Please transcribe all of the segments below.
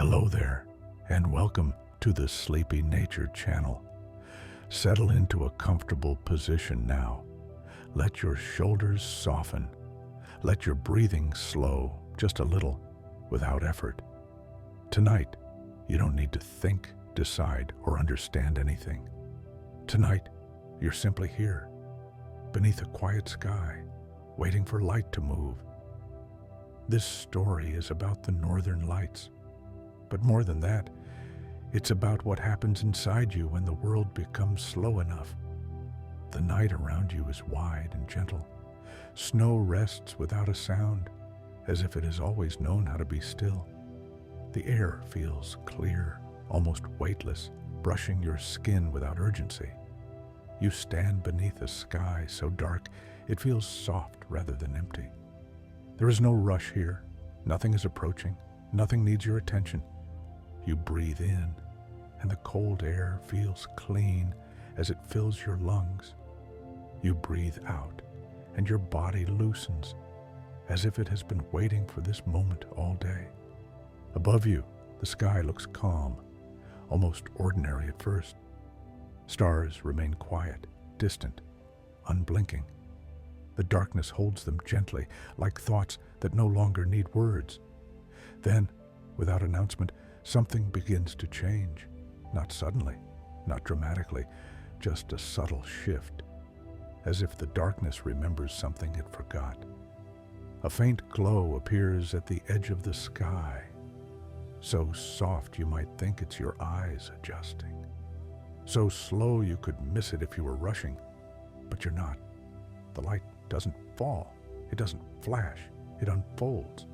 Hello there, and welcome to the Sleepy Nature channel. Settle into a comfortable position now. Let your shoulders soften. Let your breathing slow just a little, without effort. Tonight, you don't need to think, decide, or understand anything. Tonight, you're simply here, beneath a quiet sky, waiting for light to move. This story is about the northern lights. But more than that, it's about what happens inside you when the world becomes slow enough. The night around you is wide and gentle. Snow rests without a sound, as if it has always known how to be still. The air feels clear, almost weightless, brushing your skin without urgency. You stand beneath a sky so dark it feels soft rather than empty. There is no rush here. Nothing is approaching. Nothing needs your attention. You breathe in, and the cold air feels clean as it fills your lungs. You breathe out, and your body loosens, as if it has been waiting for this moment all day. Above you, the sky looks calm, almost ordinary at first. Stars remain quiet, distant, unblinking. The darkness holds them gently, like thoughts that no longer need words. Then, without announcement, something begins to change. Not suddenly, not dramatically, just a subtle shift, as if the darkness remembers something it forgot. A faint glow appears at the edge of the sky, so soft you might think it's your eyes adjusting. So slow you could miss it if you were rushing, but you're not. The light doesn't fall, it doesn't flash, it unfolds.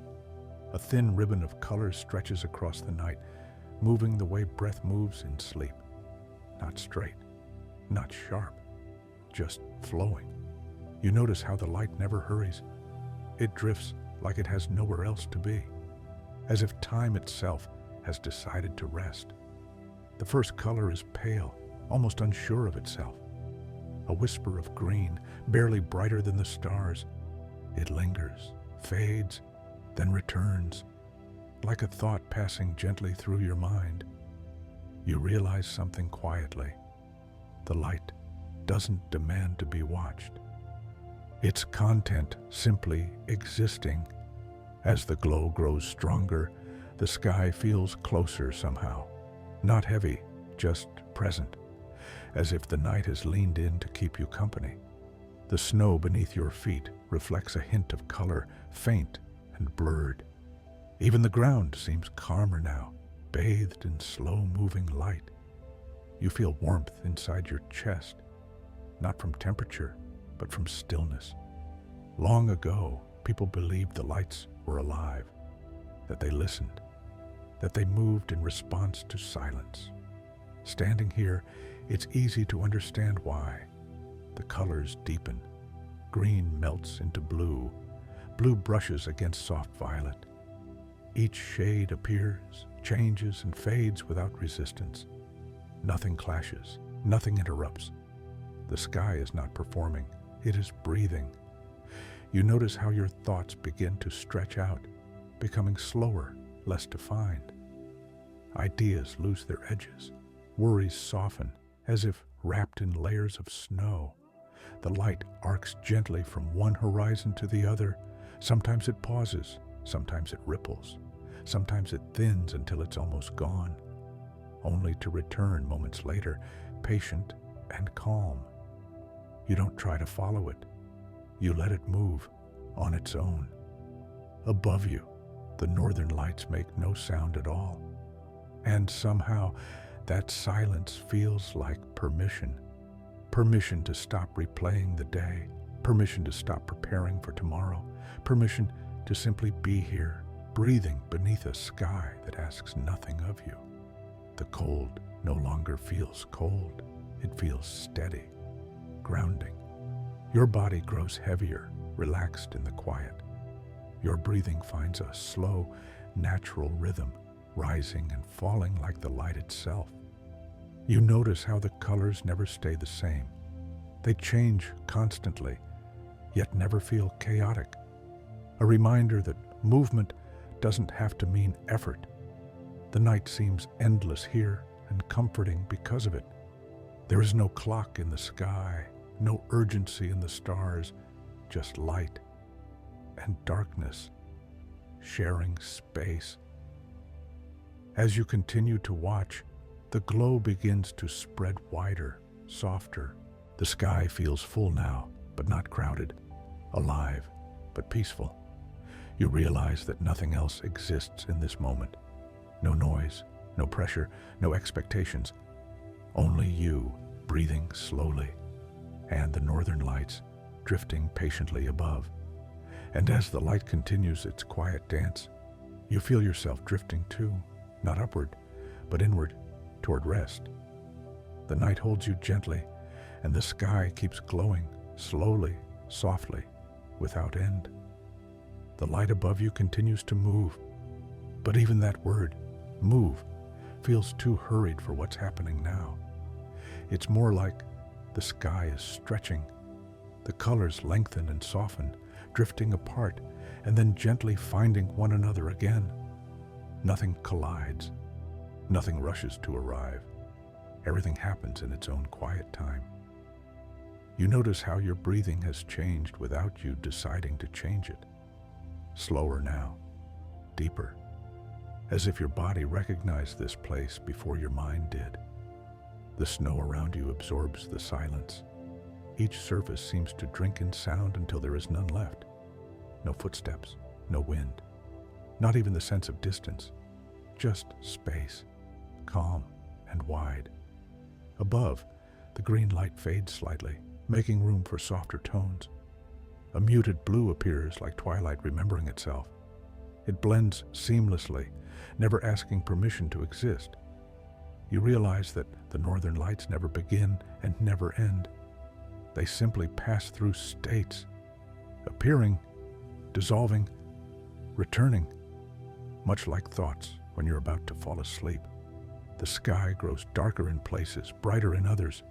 A thin ribbon of color stretches across the night, moving the way breath moves in sleep. Not straight, not sharp, just flowing. You notice how the light never hurries. It drifts like it has nowhere else to be, as if time itself has decided to rest. The first color is pale, almost unsure of itself. A whisper of green, barely brighter than the stars. It lingers, fades, then returns, like a thought passing gently through your mind. You realize something quietly. The light doesn't demand to be watched. Its content simply existing. As the glow grows stronger, the sky feels closer somehow. Not heavy, just present, as if the night has leaned in to keep you company. The snow beneath your feet reflects a hint of color, faint and blurred. Even the ground seems calmer now, bathed in slow-moving light. You feel warmth inside your chest, not from temperature, but from stillness. Long ago, people believed the lights were alive, that they listened, that they moved in response to silence. Standing here, it's easy to understand why. The colors deepen. Green melts into blue. Blue brushes against soft violet. Each shade appears, changes, and fades without resistance. Nothing clashes, nothing interrupts. The sky is not performing, it is breathing. You notice how your thoughts begin to stretch out, becoming slower, less defined. Ideas lose their edges. Worries soften, as if wrapped in layers of snow. The light arcs gently from one horizon to the other. Sometimes it pauses, sometimes it ripples, sometimes it thins until it's almost gone, only to return moments later, patient and calm. You don't try to follow it. You let it move on its own. Above you, the northern lights make no sound at all. And somehow, that silence feels like permission. Permission to stop replaying the day. Permission to stop preparing for tomorrow. Permission to simply be here, breathing beneath a sky that asks nothing of you. The cold no longer feels cold. It feels steady, grounding. Your body grows heavier, relaxed in the quiet. Your breathing finds a slow, natural rhythm, rising and falling like the light itself. You notice how the colors never stay the same. They change constantly, yet never feel chaotic. A reminder that movement doesn't have to mean effort. The night seems endless here and comforting because of it. There is no clock in the sky, no urgency in the stars, just light and darkness, sharing space. As you continue to watch, the glow begins to spread wider, softer. The sky feels full now, but not crowded, alive, but peaceful. You realize that nothing else exists in this moment. No noise, no pressure, no expectations. Only you, breathing slowly, and the northern lights drifting patiently above. And as the light continues its quiet dance, you feel yourself drifting too, not upward, but inward, toward rest. The night holds you gently, and the sky keeps glowing, slowly, softly, without end. The light above you continues to move, but even that word, move, feels too hurried for what's happening now. It's more like the sky is stretching. The colors lengthen and soften, drifting apart, and then gently finding one another again. Nothing collides. Nothing rushes to arrive. Everything happens in its own quiet time. You notice how your breathing has changed without you deciding to change it. Slower now, deeper, as if your body recognized this place before your mind did. The snow around you absorbs the silence. Each surface seems to drink in sound until there is none left. No footsteps, no wind, not even the sense of distance, just space, calm and wide. Above, the green light fades slightly, making room for softer tones. A muted blue appears like twilight remembering itself. It blends seamlessly, never asking permission to exist. You realize that the northern lights never begin and never end. They simply pass through states, appearing, dissolving, returning, much like thoughts when you're about to fall asleep. The sky grows darker in places, brighter in others,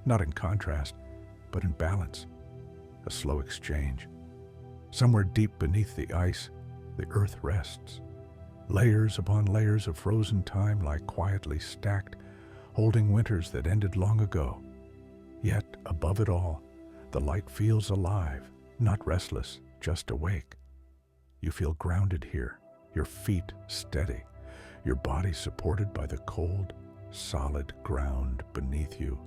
not in contrast, but in balance, a slow exchange. Somewhere deep beneath the ice, the earth rests. Layers upon layers of frozen time lie quietly stacked, holding winters that ended long ago. Yet, above it all, the light feels alive, not restless, just awake. You feel grounded here, your feet steady, your body supported by the cold, solid ground beneath you.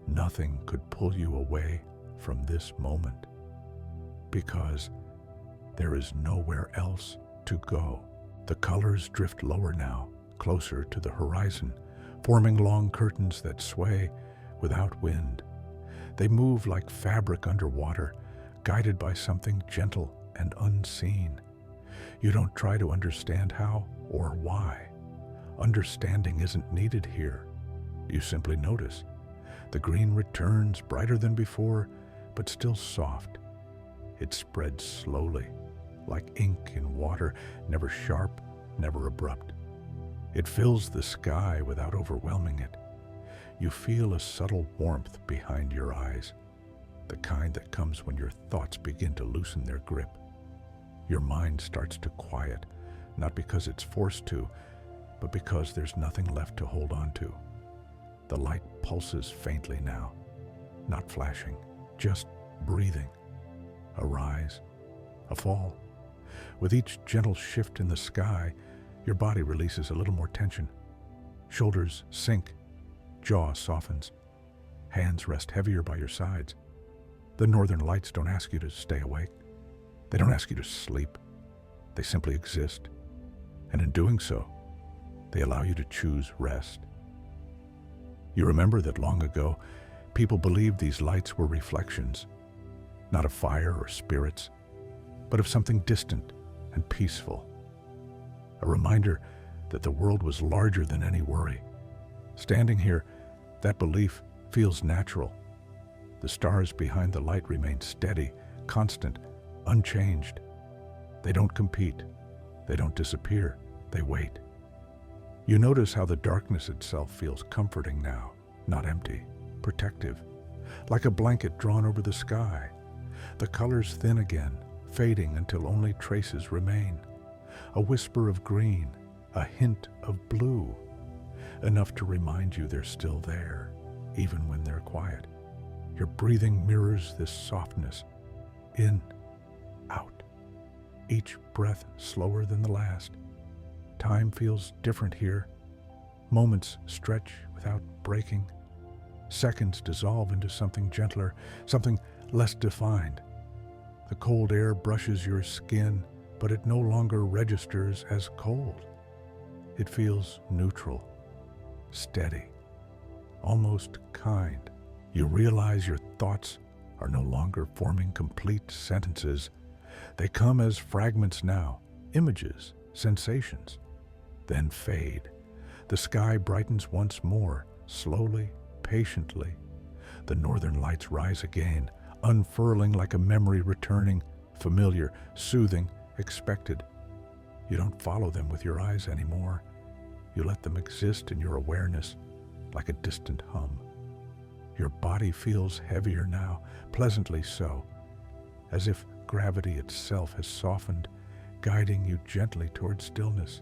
Nothing could pull you away from this moment, because there is nowhere else to go. The colors drift lower now, closer to the horizon, forming long curtains that sway without wind. They move like fabric underwater, guided by something gentle and unseen. You don't try to understand how or why. Understanding isn't needed here. You simply notice. The green returns, brighter than before, but still soft. It spreads slowly, like ink in water, never sharp, never abrupt. It fills the sky without overwhelming it. You feel a subtle warmth behind your eyes, the kind that comes when your thoughts begin to loosen their grip. Your mind starts to quiet, not because it's forced to, but because there's nothing left to hold on to. The light pulses faintly now, not flashing, just breathing. A rise, a fall. With each gentle shift in the sky, your body releases a little more tension. Shoulders sink, jaw softens, hands rest heavier by your sides. The northern lights don't ask you to stay awake. They don't ask you to sleep. They simply exist. And in doing so, they allow you to choose rest. You remember that long ago, people believed these lights were reflections, not of fire or spirits, but of something distant and peaceful. A reminder that the world was larger than any worry. Standing here, that belief feels natural. The stars behind the light remain steady, constant, unchanged. They don't compete. They don't disappear. They wait. You notice how the darkness itself feels comforting now, not empty, protective, like a blanket drawn over the sky. The colors thin again, fading until only traces remain. A whisper of green, a hint of blue, enough to remind you they're still there, even when they're quiet. Your breathing mirrors this softness, in, out, each breath slower than the last. Time feels different here. Moments stretch without breaking. Seconds dissolve into something gentler, something less defined. The cold air brushes your skin, but it no longer registers as cold. It feels neutral, steady, almost kind. You realize your thoughts are no longer forming complete sentences. They come as fragments now, images, sensations, then fade. The sky brightens once more, slowly, patiently. The northern lights rise again, unfurling like a memory returning, familiar, soothing, expected. You don't follow them with your eyes anymore. You let them exist in your awareness, like a distant hum. Your body feels heavier now, pleasantly so, as if gravity itself has softened, guiding you gently toward stillness.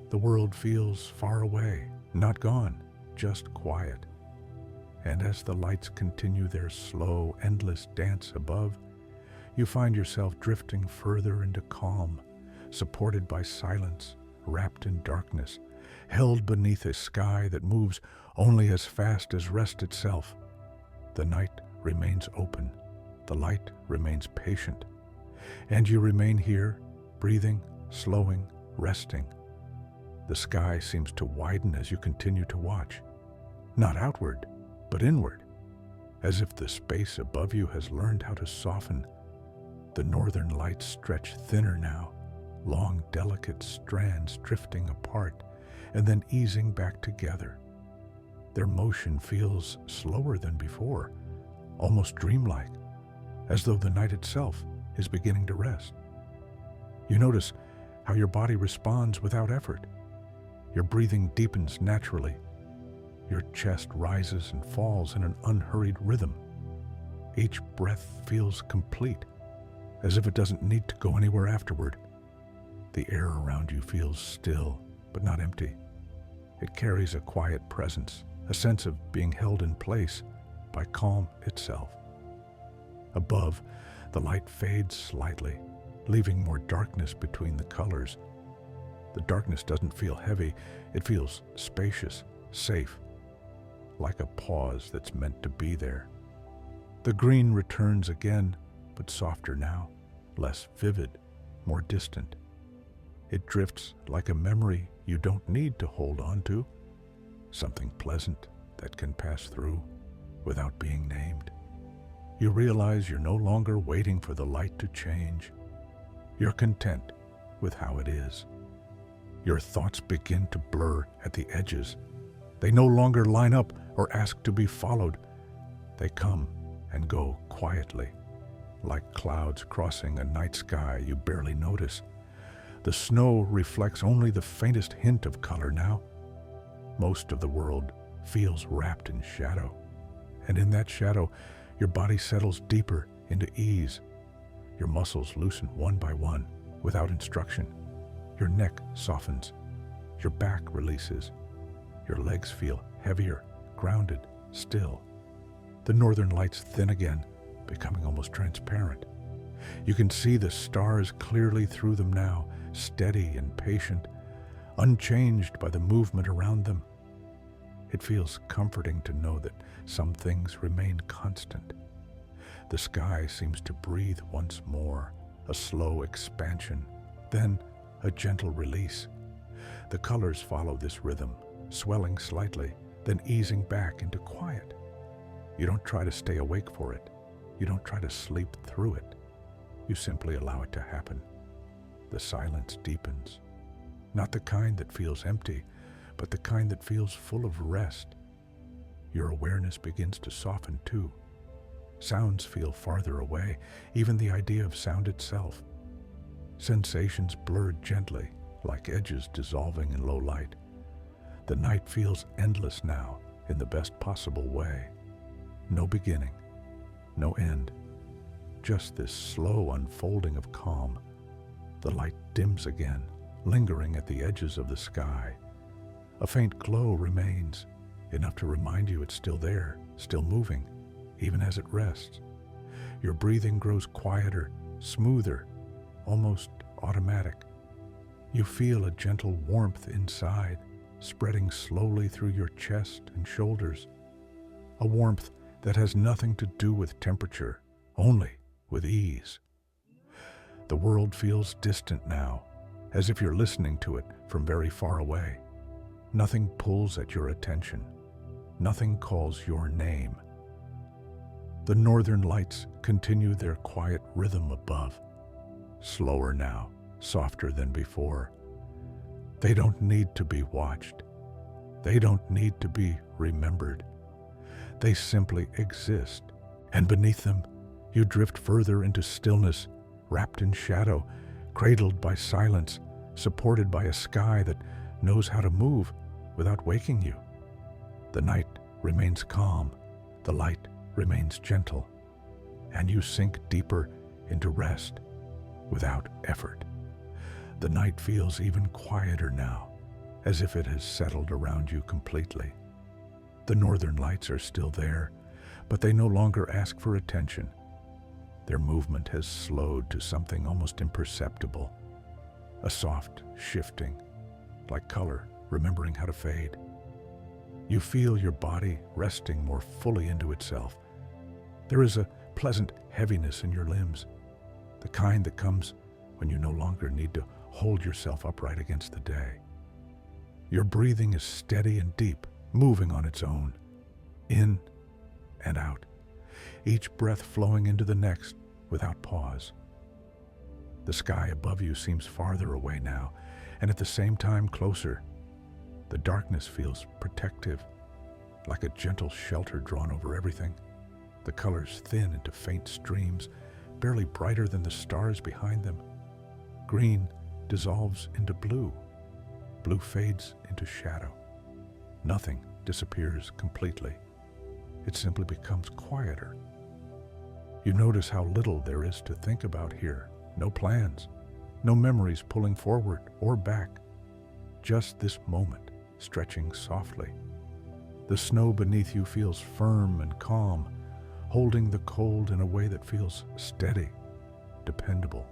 The world feels far away, not gone, just quiet. And as the lights continue their slow, endless dance above, you find yourself drifting further into calm, supported by silence, wrapped in darkness, held beneath a sky that moves only as fast as rest itself. The night remains open, the light remains patient, and you remain here, breathing, slowing, resting. The sky seems to widen as you continue to watch, not outward, but inward, as if the space above you has learned how to soften. The northern lights stretch thinner now, long, delicate strands drifting apart and then easing back together. Their motion feels slower than before, almost dreamlike, as though the night itself is beginning to rest. You notice how your body responds without effort. Your breathing deepens naturally. Your chest rises and falls in an unhurried rhythm. Each breath feels complete, as if it doesn't need to go anywhere afterward. The air around you feels still, but not empty. It carries a quiet presence, a sense of being held in place by calm itself. Above, the light fades slightly, leaving more darkness between the colors. The darkness doesn't feel heavy, it feels spacious, safe, like a pause that's meant to be there. The green returns again, but softer now, less vivid, more distant. It drifts like a memory you don't need to hold on to, something pleasant that can pass through without being named. You realize you're no longer waiting for the light to change. You're content with how it is. Your thoughts begin to blur at the edges. They no longer line up or ask to be followed. They come and go quietly, like clouds crossing a night sky you barely notice. The snow reflects only the faintest hint of color now. Most of the world feels wrapped in shadow, and in that shadow, your body settles deeper into ease. Your muscles loosen one by one, without instruction. Your neck softens. Your back releases. Your legs feel heavier, grounded, still. The northern lights thin again, becoming almost transparent. You can see the stars clearly through them now, steady and patient, unchanged by the movement around them. It feels comforting to know that some things remain constant. The sky seems to breathe once more, a slow expansion, then a gentle release. The colors follow this rhythm, swelling slightly, then easing back into quiet. You don't try to stay awake for it. You don't try to sleep through it. You simply allow it to happen. The silence deepens, not the kind that feels empty, but the kind that feels full of rest. Your awareness begins to soften too. Sounds feel farther away, even the idea of sound itself. Sensations blur gently, like edges dissolving in low light. The night feels endless now, in the best possible way. No beginning, no end. Just this slow unfolding of calm. The light dims again, lingering at the edges of the sky, A faint glow remains, enough to remind you it's still there, still moving, even as it rests. Your breathing grows quieter, smoother, almost automatic. You feel a gentle warmth inside, spreading slowly through your chest and shoulders. A warmth that has nothing to do with temperature, only with ease. The world feels distant now, as if you're listening to it from very far away. Nothing pulls at your attention. Nothing calls your name. The northern lights continue their quiet rhythm above. Slower now, softer than before. They don't need to be watched. They don't need to be remembered. They simply exist, and beneath them, you drift further into stillness, wrapped in shadow, cradled by silence, supported by a sky that knows how to move without waking you. The night remains calm, the light remains gentle, and you sink deeper into rest without effort. The night feels even quieter now, as if it has settled around you completely. The northern lights are still there, but they no longer ask for attention. Their movement has slowed to something almost imperceptible, a soft shifting, like color remembering how to fade. You feel your body resting more fully into itself. There is a pleasant heaviness in your limbs, the kind that comes when you no longer need to hold yourself upright against the day. Your breathing is steady and deep, moving on its own, in and out, each breath flowing into the next without pause. The sky above you seems farther away now, and at the same time closer. The darkness feels protective, like a gentle shelter drawn over everything. The colors thin into faint streams, barely brighter than the stars behind them. Green dissolves into blue. Blue fades into shadow. Nothing disappears completely. It simply becomes quieter. You notice how little there is to think about here. No plans, no memories pulling forward or back. Just this moment, stretching softly. The snow beneath you feels firm and calm, holding the cold in a way that feels steady, dependable.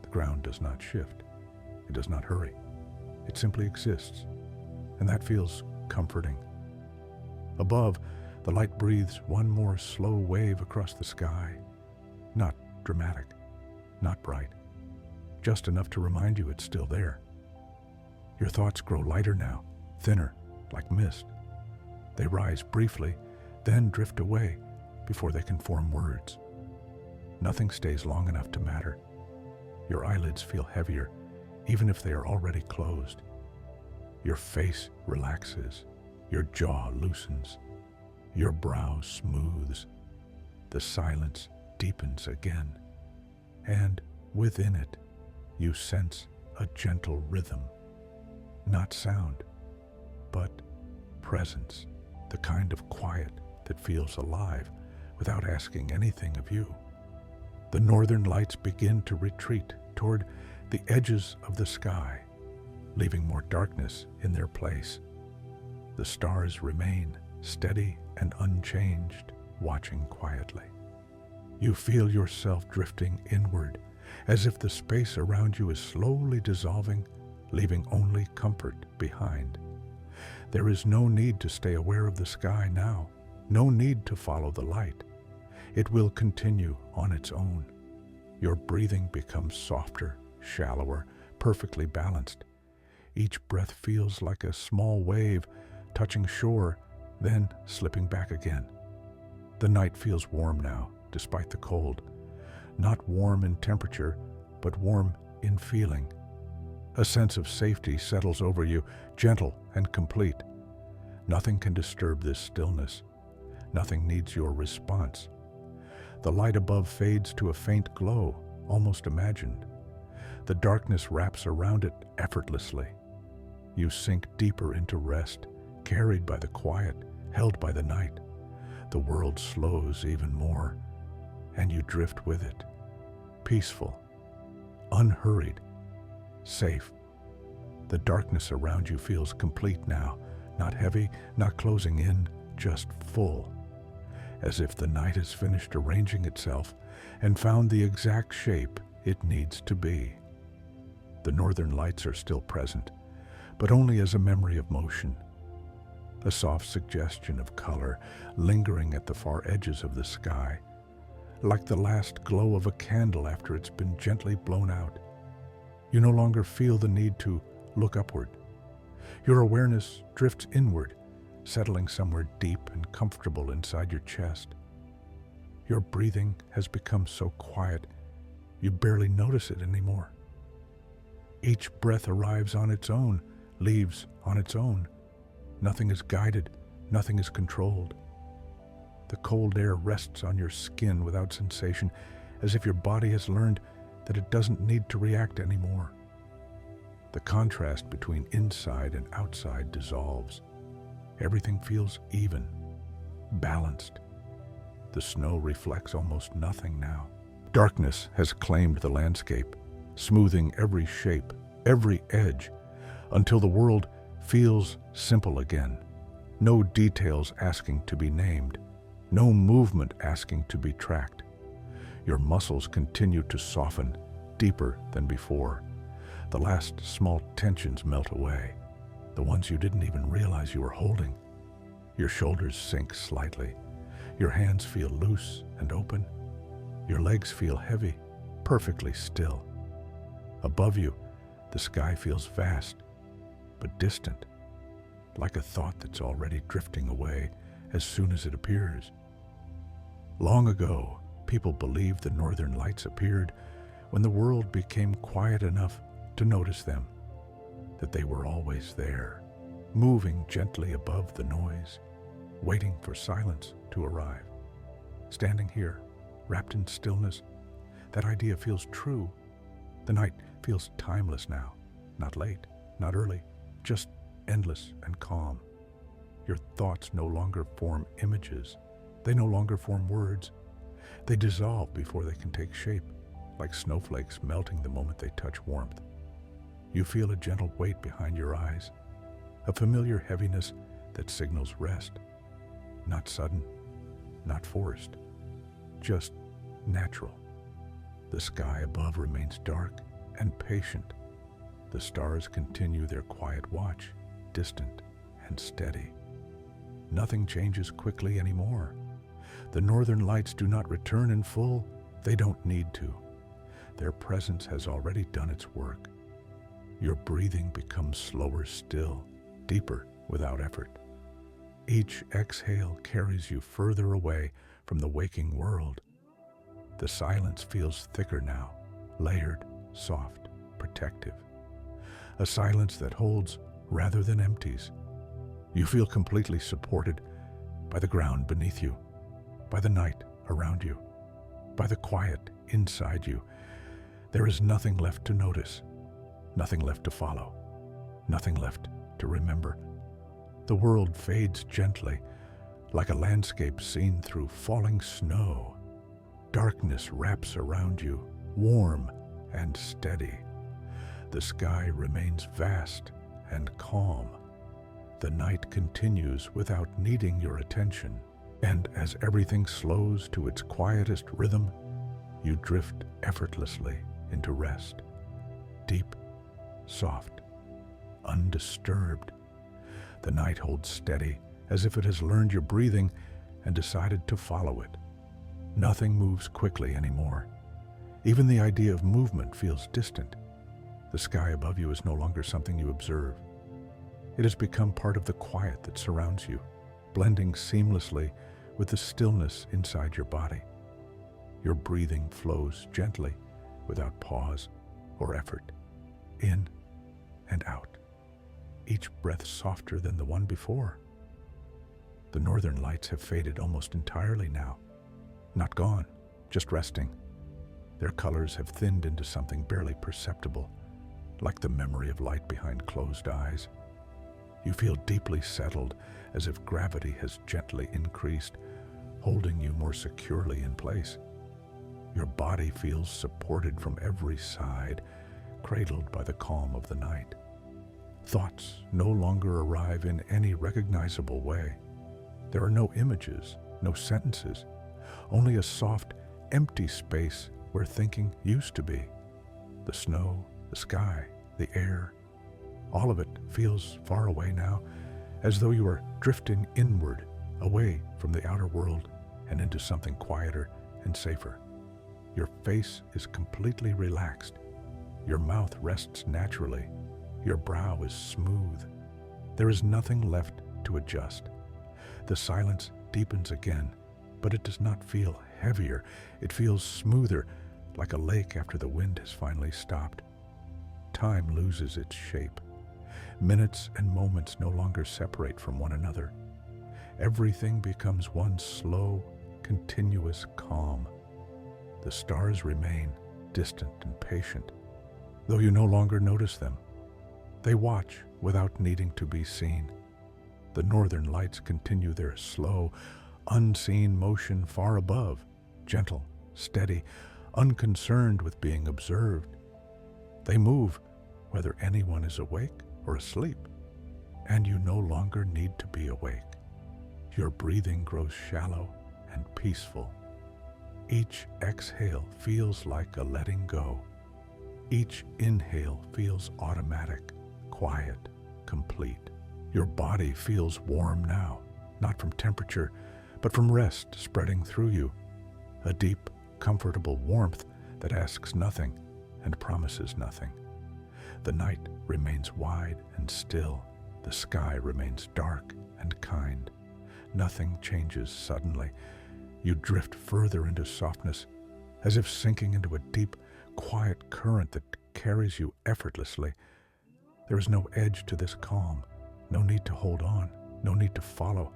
The ground does not shift. It does not hurry. It simply exists, and that feels comforting. Above, the light breathes one more slow wave across the sky. Not dramatic, not bright, just enough to remind you it's still there. Your thoughts grow lighter now, thinner, like mist. They rise briefly, then drift away before they can form words. Nothing stays long enough to matter. Your eyelids feel heavier, even if they are already closed. Your face relaxes, your jaw loosens, your brow smooths. The silence deepens again, and within it, you sense a gentle rhythm. Not sound, but presence, the kind of quiet that feels alive without asking anything of you. The northern lights begin to retreat toward the edges of the sky, leaving more darkness in their place. The stars remain steady and unchanged, watching quietly. You feel yourself drifting inward, as if the space around you is slowly dissolving, leaving only comfort behind. There is no need to stay aware of the sky now, no need to follow the light. It will continue on its own. Your breathing becomes softer, shallower, perfectly balanced. Each breath feels like a small wave touching shore, then slipping back again. The night feels warm now, despite the cold. Not warm in temperature, but warm in feeling. A sense of safety settles over you, gentle and complete. Nothing can disturb this stillness. Nothing needs your response. The light above fades to a faint glow, almost imagined. The darkness wraps around it effortlessly. You sink deeper into rest, carried by the quiet, held by the night. The world slows even more, and you drift with it. Peaceful, unhurried, safe. The darkness around you feels complete now, not heavy, not closing in, just full, as if the night has finished arranging itself and found the exact shape it needs to be. The northern lights are still present, but only as a memory of motion, a soft suggestion of color lingering at the far edges of the sky, like the last glow of a candle after it's been gently blown out. You no longer feel the need to look upward. Your awareness drifts inward, settling somewhere deep and comfortable inside your chest. Your breathing has become so quiet, you barely notice it anymore. Each breath arrives on its own, leaves on its own. Nothing is guided, nothing is controlled. The cold air rests on your skin without sensation, as if your body has learned that it doesn't need to react anymore. The contrast between inside and outside dissolves. Everything feels even, balanced. The snow reflects almost nothing now. Darkness has claimed the landscape, smoothing every shape, every edge, until the world feels simple again. No details asking to be named, no movement asking to be tracked. Your muscles continue to soften, deeper than before. The last small tensions melt away, the ones you didn't even realize you were holding. Your shoulders sink slightly. Your hands feel loose and open. Your legs feel heavy, perfectly still. Above you, the sky feels vast, but distant, like a thought that's already drifting away as soon as it appears. Long ago, people believed the northern lights appeared when the world became quiet enough to notice them, that they were always there, moving gently above the noise, waiting for silence to arrive. Standing here, wrapped in stillness, that idea feels true. The night feels timeless now, not late, not early, just endless and calm. Your thoughts no longer form images. They no longer form words. They dissolve before they can take shape, like snowflakes melting the moment they touch warmth. You feel a gentle weight behind your eyes, a familiar heaviness that signals rest. Not sudden, not forced, just natural. The sky above remains dark and patient. The stars continue their quiet watch, distant and steady. Nothing changes quickly anymore. The northern lights do not return in full. They don't need to. Their presence has already done its work. Your breathing becomes slower still, deeper without effort. Each exhale carries you further away from the waking world. The silence feels thicker now, layered, soft, protective. A silence that holds rather than empties. You feel completely supported by the ground beneath you, by the night around you, by the quiet inside you. There is nothing left to notice, nothing left to follow, nothing left to remember. The world fades gently, like a landscape seen through falling snow. Darkness wraps around you, warm and steady. The sky remains vast and calm. The night continues without needing your attention, and as everything slows to its quietest rhythm, you drift effortlessly into rest. Deep, soft, undisturbed. The night holds steady, as if it has learned your breathing and decided to follow it. Nothing moves quickly anymore. Even the idea of movement feels distant. The sky above you is no longer something you observe. It has become part of the quiet that surrounds you, blending seamlessly with the stillness inside your body. Your breathing flows gently, without pause or effort, in and out, each breath softer than the one before. The northern lights have faded almost entirely now. Not gone, just resting. Their colors have thinned into something barely perceptible, like the memory of light behind closed eyes. You feel deeply settled, as if gravity has gently increased, holding you more securely in place. Your body feels supported from every side, cradled by the calm of the night. Thoughts no longer arrive in any recognizable way. There are no images, no sentences, only a soft, empty space where thinking used to be. The snow, the sky, the air, all of it feels far away now, as though you are drifting inward, away from the outer world and into something quieter and safer. Your face is completely relaxed. Your mouth rests naturally. Your brow is smooth. There is nothing left to adjust. The silence deepens again, but it does not feel heavier. It feels smoother, like a lake after the wind has finally stopped. Time loses its shape. Minutes and moments no longer separate from one another. Everything becomes one slow, continuous calm. The stars remain distant and patient, though you no longer notice them. They watch without needing to be seen. The northern lights continue their slow, unseen motion far above, gentle, steady, unconcerned with being observed. They move whether anyone is awake or asleep, and you no longer need to be awake. Your breathing grows shallow and peaceful. Each exhale feels like a letting go. Each inhale feels automatic, quiet, complete. Your body feels warm now, not from temperature, but from rest spreading through you. A deep, comfortable warmth that asks nothing and promises nothing. The night remains wide and still. The sky remains dark and kind. Nothing changes suddenly. You drift further into softness, as if sinking into a deep, quiet current that carries you effortlessly. There is no edge to this calm, no need to hold on, no need to follow,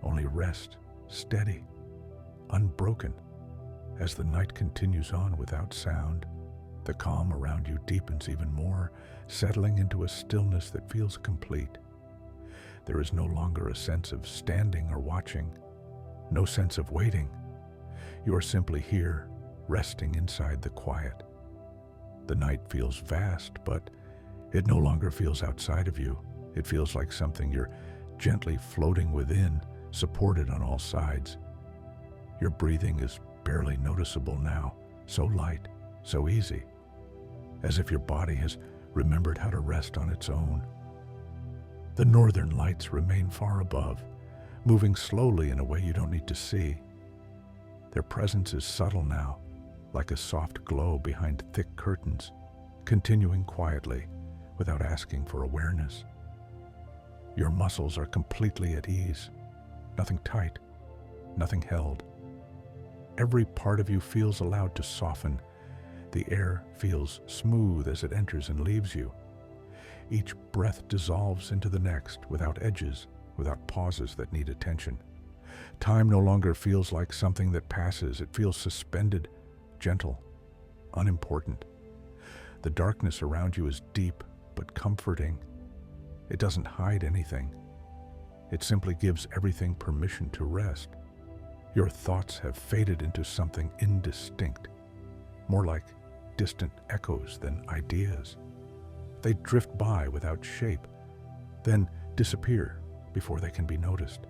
only rest, steady, unbroken. As the night continues on without sound, the calm around you deepens even more, settling into a stillness that feels complete. There is no longer a sense of standing or watching, no sense of waiting. You are simply here, resting inside the quiet. The night feels vast, but it no longer feels outside of you. It feels like something you're gently floating within, supported on all sides. Your breathing is barely noticeable now, so light, so easy, as if your body has remembered how to rest on its own. The northern lights remain far above, moving slowly in a way you don't need to see. Their presence is subtle now, like a soft glow behind thick curtains, continuing quietly without asking for awareness. Your muscles are completely at ease, nothing tight, nothing held. Every part of you feels allowed to soften. The air feels smooth as it enters and leaves you. Each breath dissolves into the next without edges, without pauses that need attention. Time no longer feels like something that passes. It feels suspended, gentle, unimportant. The darkness around you is deep but comforting. It doesn't hide anything. It simply gives everything permission to rest. Your thoughts have faded into something indistinct, more like distant echoes than ideas. They drift by without shape, then disappear before they can be noticed.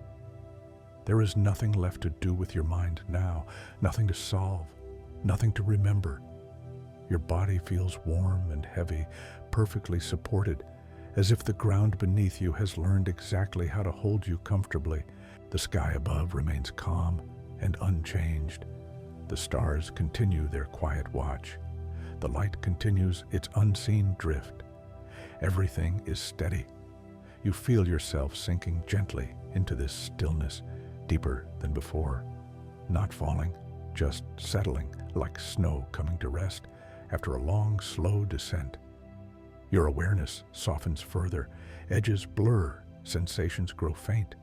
There is nothing left to do with your mind now, nothing to solve, nothing to remember. Your body feels warm and heavy, perfectly supported, as if the ground beneath you has learned exactly how to hold you comfortably. The sky above remains calm and unchanged. The stars continue their quiet watch. The light continues its unseen drift. Everything is steady. You feel yourself sinking gently into this stillness, deeper than before. Not falling, just settling like snow coming to rest after a long, slow descent. Your awareness softens further. Edges blur, sensations grow faint.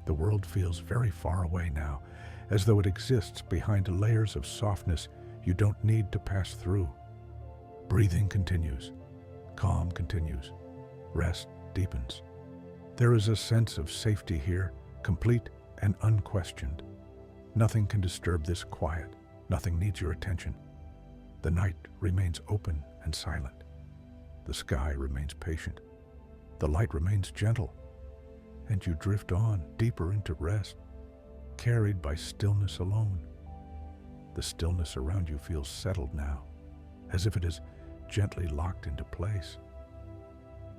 The world feels very far away now, as though it exists behind layers of softness you don't need to pass through. Breathing continues. Calm continues. Rest deepens. There is a sense of safety here, complete and unquestioned. Nothing can disturb this quiet. Nothing needs your attention. The night remains open and silent. The sky remains patient. The light remains gentle, and you drift on deeper into rest, carried by stillness alone. The stillness around you feels settled now, as if it is gently locked into place.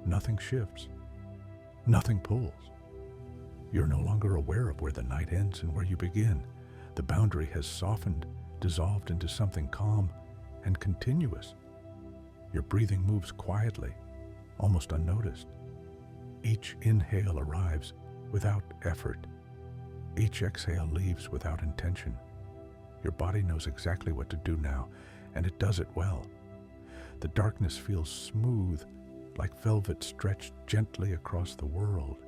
Nothing shifts. Nothing pulls. You're no longer aware of where the night ends and where you begin. The boundary has softened, dissolved into something calm and continuous. Your breathing moves quietly, almost unnoticed. Each inhale arrives without effort. Each exhale leaves without intention. Your body knows exactly what to do now, and it does it well. The darkness feels smooth, like velvet stretched gently across the world.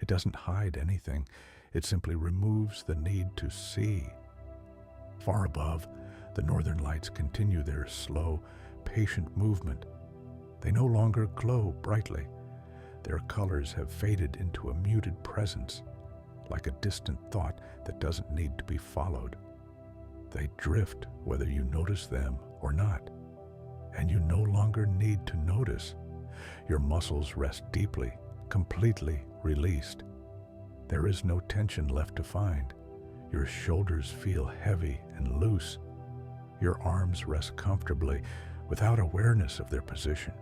It doesn't hide anything. It simply removes the need to see. Far above, the northern lights continue their slow, patient movement. They no longer glow brightly. Their colors have faded into a muted presence, like a distant thought that doesn't need to be followed. They drift whether you notice them or not, and you no longer need to notice. Your muscles rest deeply, completely released. There is no tension left to find. Your shoulders feel heavy and loose. Your arms rest comfortably without awareness of their position.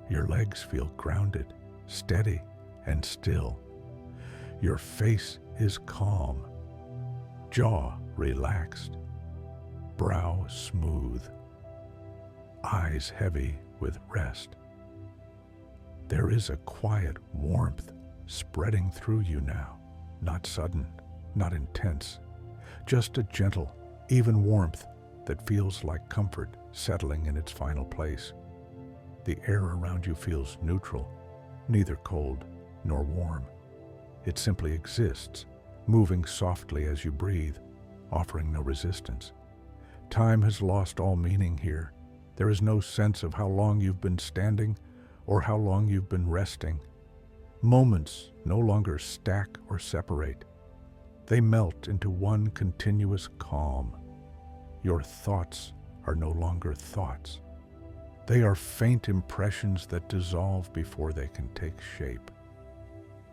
Your legs feel grounded, steady, and still. Your face is calm, jaw relaxed, brow smooth, eyes heavy with rest. There is a quiet warmth spreading through you now, not sudden, not intense, just a gentle, even warmth that feels like comfort settling in its final place. The air around you feels neutral, neither cold nor warm. It simply exists, moving softly as you breathe, offering no resistance. Time has lost all meaning here. There is no sense of how long you've been standing or how long you've been resting. Moments no longer stack or separate. They melt into one continuous calm. Your thoughts are no longer thoughts. They are faint impressions that dissolve before they can take shape.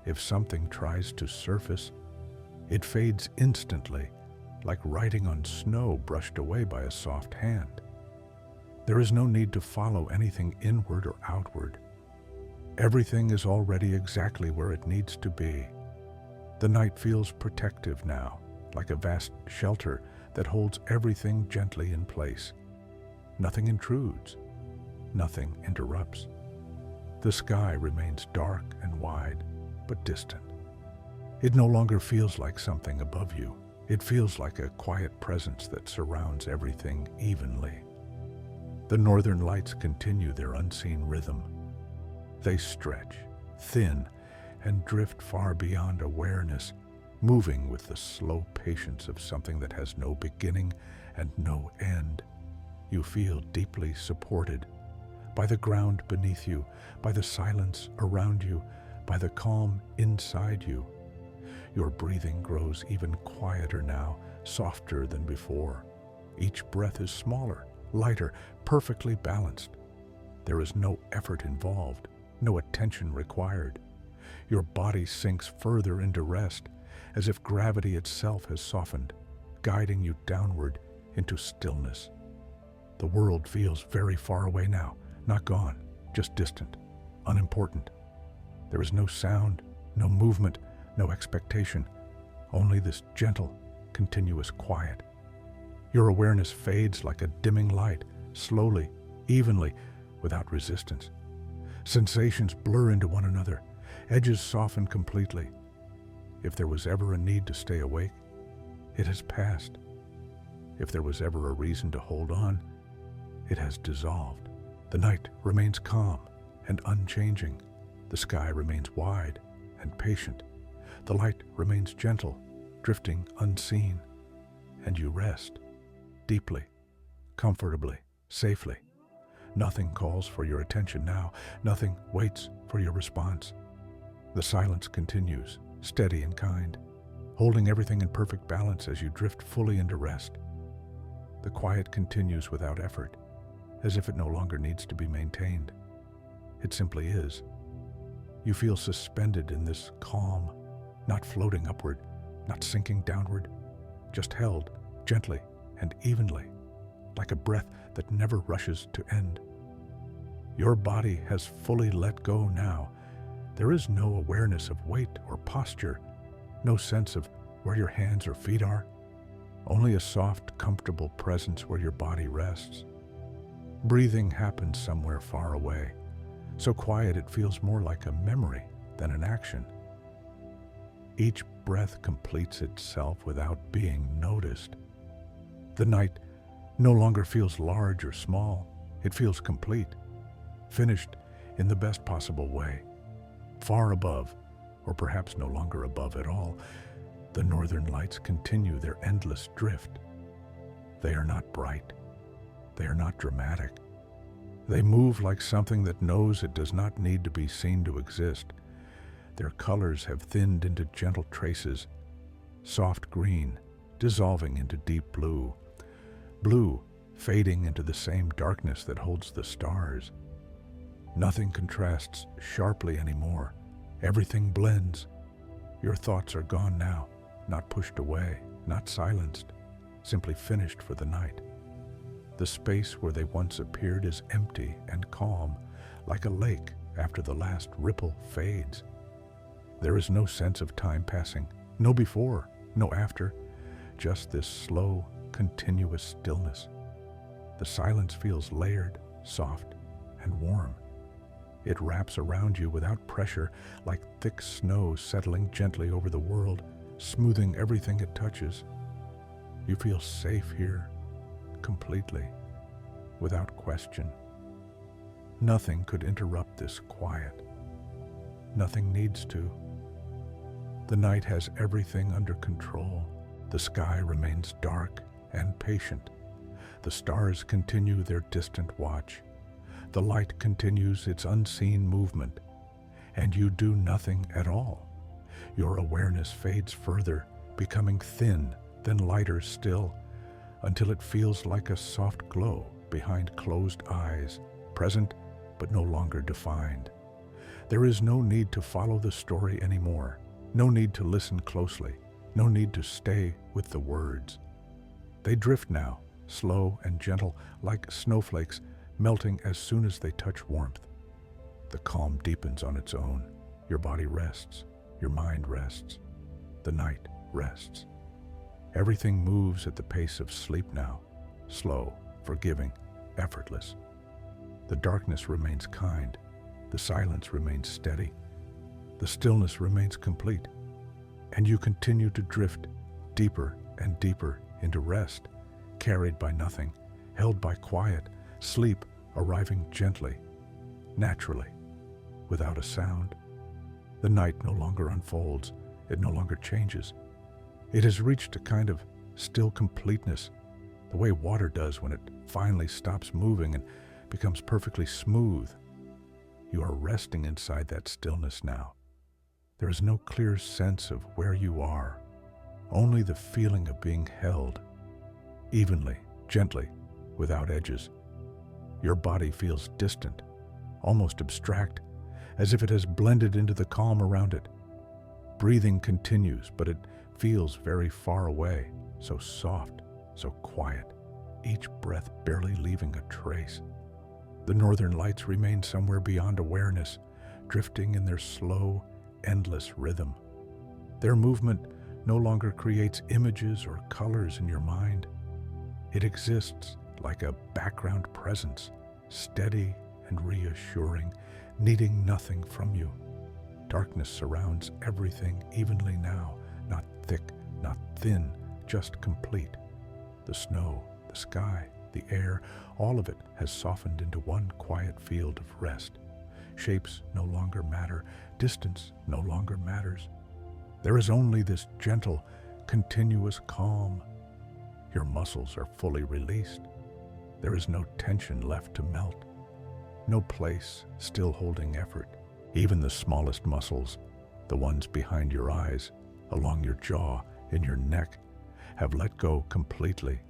If something tries to surface, it fades instantly, like writing on snow brushed away by a soft hand. There is no need to follow anything inward or outward. Everything is already exactly where it needs to be. The night feels protective now, like a vast shelter that holds everything gently in place. Nothing intrudes. Nothing interrupts. The sky remains dark and wide, but distant. It no longer feels like something above you. It feels like a quiet presence that surrounds everything evenly. The northern lights continue their unseen rhythm. They stretch, thin, and drift far beyond awareness, moving with the slow patience of something that has no beginning and no end. You feel deeply supported by the ground beneath you, by the silence around you, by the calm inside you. Your breathing grows even quieter now, softer than before. Each breath is smaller, lighter, perfectly balanced. There is no effort involved, no attention required. Your body sinks further into rest, as if gravity itself has softened, guiding you downward into stillness. The world feels very far away now, not gone, just distant, unimportant. There is no sound, no movement, no expectation, only this gentle, continuous quiet. Your awareness fades like a dimming light, slowly, evenly, without resistance. Sensations blur into one another, edges soften completely. If there was ever a need to stay awake, it has passed. If there was ever a reason to hold on, it has dissolved. The night remains calm and unchanging. The sky remains wide and patient. The light remains gentle, drifting unseen. And you rest, deeply, comfortably, safely. Nothing calls for your attention now. Nothing waits for your response. The silence continues, steady and kind, holding everything in perfect balance as you drift fully into rest. The quiet continues without effort, as if it no longer needs to be maintained. It simply is. You feel suspended in this calm, not floating upward, not sinking downward, just held gently and evenly, like a breath that never rushes to end. Your body has fully let go now. There is no awareness of weight or posture, no sense of where your hands or feet are, only a soft, comfortable presence where your body rests. Breathing happens somewhere far away, so quiet it feels more like a memory than an action. Each breath completes itself without being noticed. The night no longer feels large or small. It feels complete, finished in the best possible way. Far above, or perhaps no longer above at all, the northern lights continue their endless drift. They are not bright. They are not dramatic. They move like something that knows it does not need to be seen to exist. Their colors have thinned into gentle traces, soft green, dissolving into deep blue, blue fading into the same darkness that holds the stars. Nothing contrasts sharply anymore. Everything blends. Your thoughts are gone now, not pushed away, not silenced, simply finished for the night. The space where they once appeared is empty and calm, like a lake after the last ripple fades. There is no sense of time passing, no before, no after, just this slow, continuous stillness. The silence feels layered, soft, and warm. It wraps around you without pressure, like thick snow settling gently over the world, smoothing everything it touches. You feel safe here, completely, without question. Nothing could interrupt this quiet. Nothing needs to. The night has everything under control. The sky remains dark and patient. The stars continue their distant watch. The light continues its unseen movement, and you do nothing at all. Your awareness fades further, becoming thin, then lighter still, until it feels like a soft glow behind closed eyes, present but no longer defined. There is no need to follow the story anymore, no need to listen closely, no need to stay with the words. They drift now, slow and gentle, like snowflakes, melting as soon as they touch warmth. The calm deepens on its own. Your body rests, your mind rests, the night rests. Everything moves at the pace of sleep now, slow, forgiving, effortless. The darkness remains kind, the silence remains steady, the stillness remains complete, and you continue to drift deeper and deeper into rest, carried by nothing, held by quiet, sleep arriving gently, naturally, without a sound. The night no longer unfolds, it no longer changes. It has reached a kind of still completeness, the way water does when it finally stops moving and becomes perfectly smooth. You are resting inside that stillness now. There is no clear sense of where you are, only the feeling of being held, evenly, gently, without edges. Your body feels distant, almost abstract, as if it has blended into the calm around it. Breathing continues, but it feels very far away, so soft, so quiet, each breath barely leaving a trace. The northern lights remain somewhere beyond awareness, drifting in their slow, endless rhythm. Their movement no longer creates images or colors in your mind. It exists like a background presence, steady and reassuring, needing nothing from you. Darkness surrounds everything evenly now, not thick, not thin, just complete. The snow, the sky, the air, all of it has softened into one quiet field of rest. Shapes no longer matter, distance no longer matters. There is only this gentle, continuous calm. Your muscles are fully released. There is no tension left to melt, no place still holding effort. Even the smallest muscles, the ones behind your eyes, along your jaw, in your neck, have let go completely.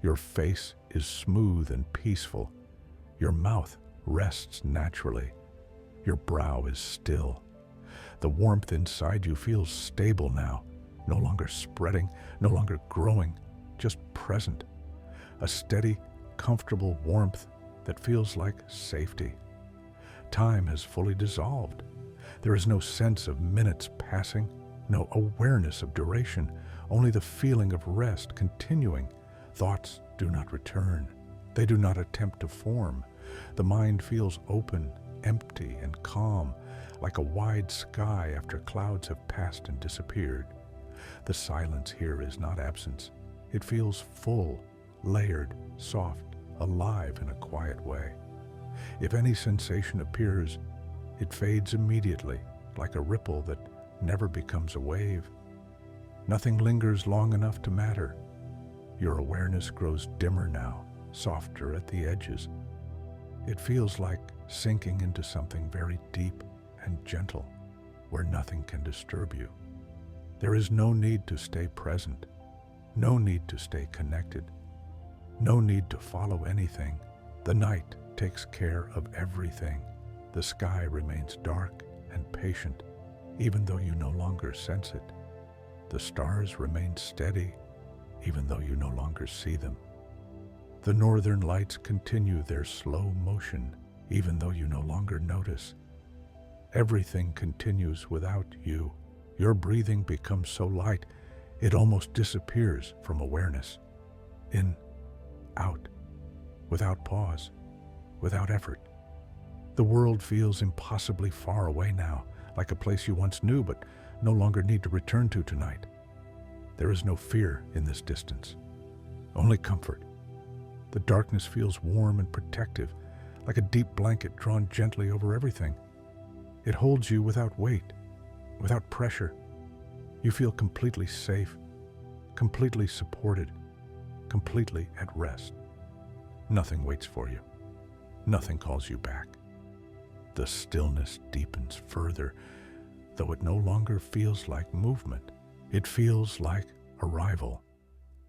Your face is smooth and peaceful. Your mouth rests naturally. Your brow is still. The warmth inside you feels stable now, no longer spreading, no longer growing, just present. A steady, comfortable warmth that feels like safety. Time has fully dissolved. There is no sense of minutes passing, no awareness of duration, only the feeling of rest continuing. Thoughts do not return. They do not attempt to form. The mind feels open, empty, and calm, like a wide sky after clouds have passed and disappeared. The silence here is not absence. It feels full, layered, soft, alive in a quiet way. If any sensation appears, it fades immediately, like a ripple that never becomes a wave. Nothing lingers long enough to matter. Your awareness grows dimmer now, softer at the edges. It feels like sinking into something very deep and gentle, where nothing can disturb you. There is no need to stay present, no need to stay connected, no need to follow anything. The night takes care of everything. The sky remains dark and patient, even though you no longer sense it. The stars remain steady, even though you no longer see them. The northern lights continue their slow motion, even though you no longer notice. Everything continues without you. Your breathing becomes so light, it almost disappears from awareness. In, out, without pause, without effort. The world feels impossibly far away now, like a place you once knew but no longer need to return to tonight. There is no fear in this distance, only comfort. The darkness feels warm and protective, like a deep blanket drawn gently over everything. It holds you without weight, without pressure. You feel completely safe, completely supported, completely at rest. Nothing waits for you. Nothing calls you back. The stillness deepens further, though it no longer feels like movement. It feels like arrival,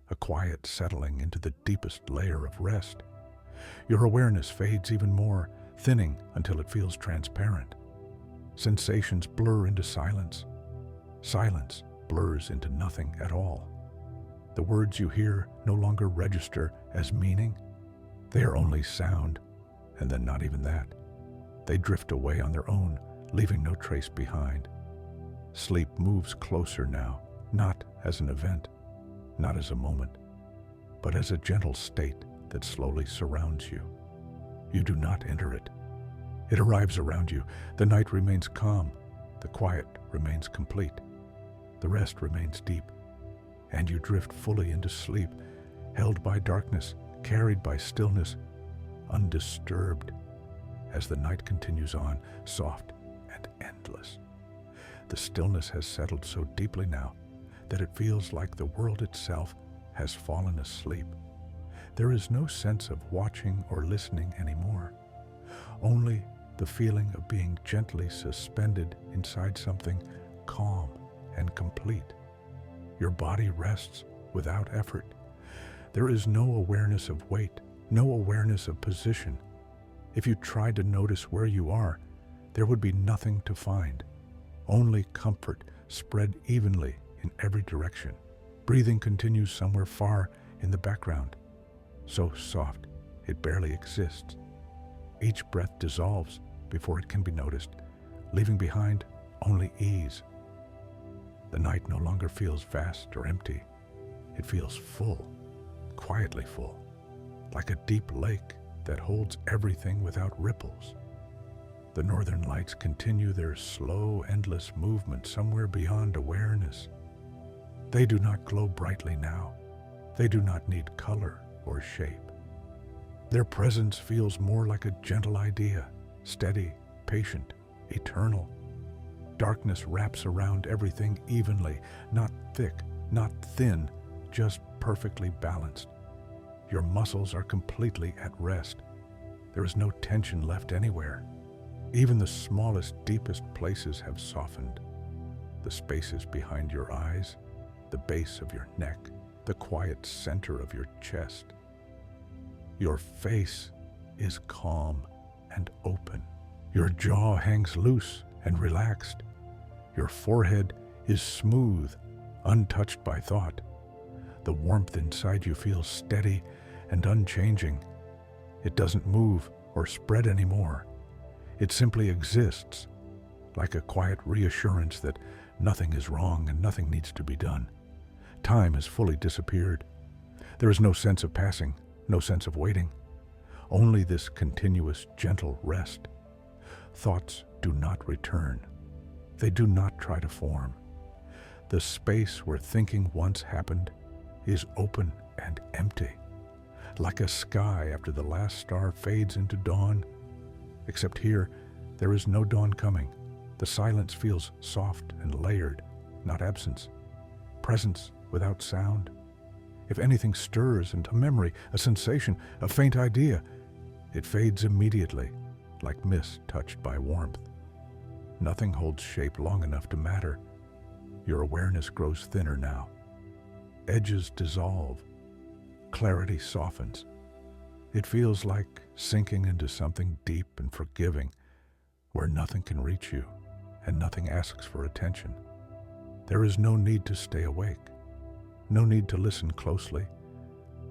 a quiet settling into the deepest layer of rest. Your awareness fades even more, thinning until it feels transparent. Sensations blur into silence. Silence blurs into nothing at all. The words you hear no longer register as meaning. They are only sound, and then not even that. They drift away on their own, leaving no trace behind. Sleep moves closer now, not as an event, not as a moment, but as a gentle state that slowly surrounds you. You do not enter it. It arrives around you. The night remains calm. The quiet remains complete. The rest remains deep. And you drift fully into sleep, held by darkness, carried by stillness, undisturbed, as the night continues on, soft and endless. The stillness has settled so deeply now that it feels like the world itself has fallen asleep. There is no sense of watching or listening anymore, only the feeling of being gently suspended inside something calm and complete. Your body rests without effort. There is no awareness of weight, no awareness of position. If you tried to notice where you are, there would be nothing to find. Only comfort spread evenly in every direction. Breathing continues somewhere far in the background, so soft it barely exists. Each breath dissolves before it can be noticed, leaving behind only ease. The night no longer feels vast or empty. It feels full, quietly full, like a deep lake that holds everything without ripples. The northern lights continue their slow, endless movement somewhere beyond awareness. They do not glow brightly now. They do not need color or shape. Their presence feels more like a gentle idea, steady, patient, eternal. Darkness wraps around everything evenly, not thick, not thin, just perfectly balanced. Your muscles are completely at rest. There is no tension left anywhere. Even the smallest, deepest places have softened. The spaces behind your eyes, the base of your neck, the quiet center of your chest. Your face is calm and open. Your jaw hangs loose and relaxed. Your forehead is smooth, untouched by thought. The warmth inside you feels steady and unchanging. It doesn't move or spread anymore. It simply exists, like a quiet reassurance that nothing is wrong and nothing needs to be done. Time has fully disappeared. There is no sense of passing, no sense of waiting. Only this continuous, gentle rest. Thoughts do not return. They do not try to form. The space where thinking once happened is open and empty, like a sky after the last star fades into dawn. Except here, there is no dawn coming. The silence feels soft and layered, not absence. Presence without sound. If anything stirs into memory, a sensation, a faint idea, it fades immediately, like mist touched by warmth. Nothing holds shape long enough to matter. Your awareness grows thinner now. Edges dissolve. Clarity softens. It feels like sinking into something deep and forgiving, where nothing can reach you and nothing asks for attention. There is no need to stay awake, no need to listen closely,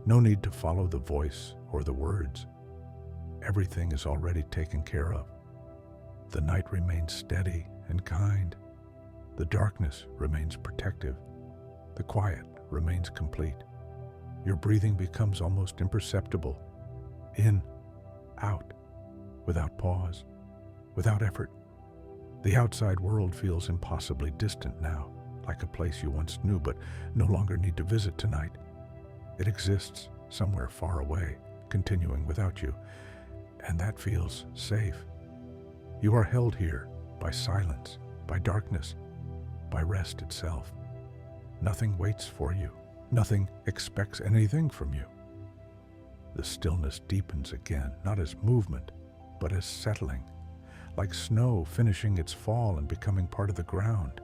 no need to follow the voice or the words. Everything is already taken care of. The night remains steady and kind. The darkness remains protective. The quiet remains complete. Your breathing becomes almost imperceptible. In, out, without pause, without effort. The outside world feels impossibly distant now, like a place you once knew but no longer need to visit tonight. It exists somewhere far away, continuing without you, and that feels safe. You are held here by silence, by darkness, by rest itself. Nothing waits for you. Nothing expects anything from you. The stillness deepens again, not as movement, but as settling, like snow finishing its fall and becoming part of the ground.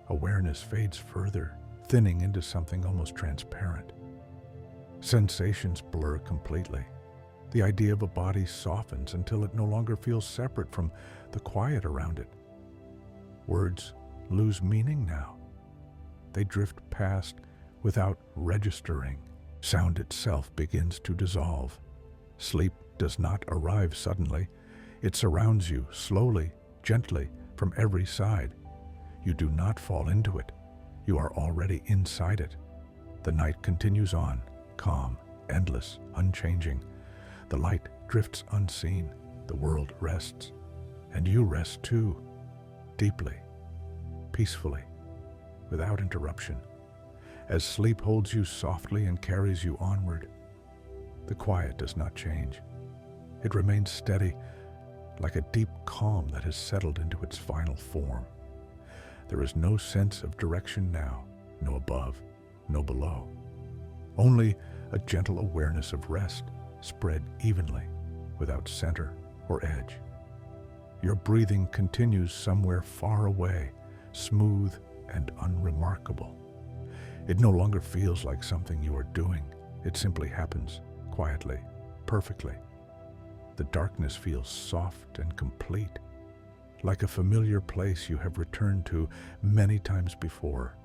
Awareness fades further, thinning into something almost transparent. Sensations blur completely. The idea of a body softens until it no longer feels separate from the quiet around it. Words lose meaning now. They drift past without registering. Sound itself begins to dissolve. Sleep does not arrive suddenly. It surrounds you slowly, gently, from every side. You do not fall into it. You are already inside it. The night continues on, calm, endless, unchanging. The light drifts unseen. The world rests. And you rest too, deeply, peacefully, without interruption. As sleep holds you softly and carries you onward, the quiet does not change. It remains steady, like a deep calm that has settled into its final form. There is no sense of direction now, no above, no below. Only a gentle awareness of rest spread evenly, without center or edge. Your breathing continues somewhere far away, smooth and unremarkable. It no longer feels like something you are doing. It simply happens, quietly, perfectly. The darkness feels soft and complete, like a familiar place you have returned to many times before.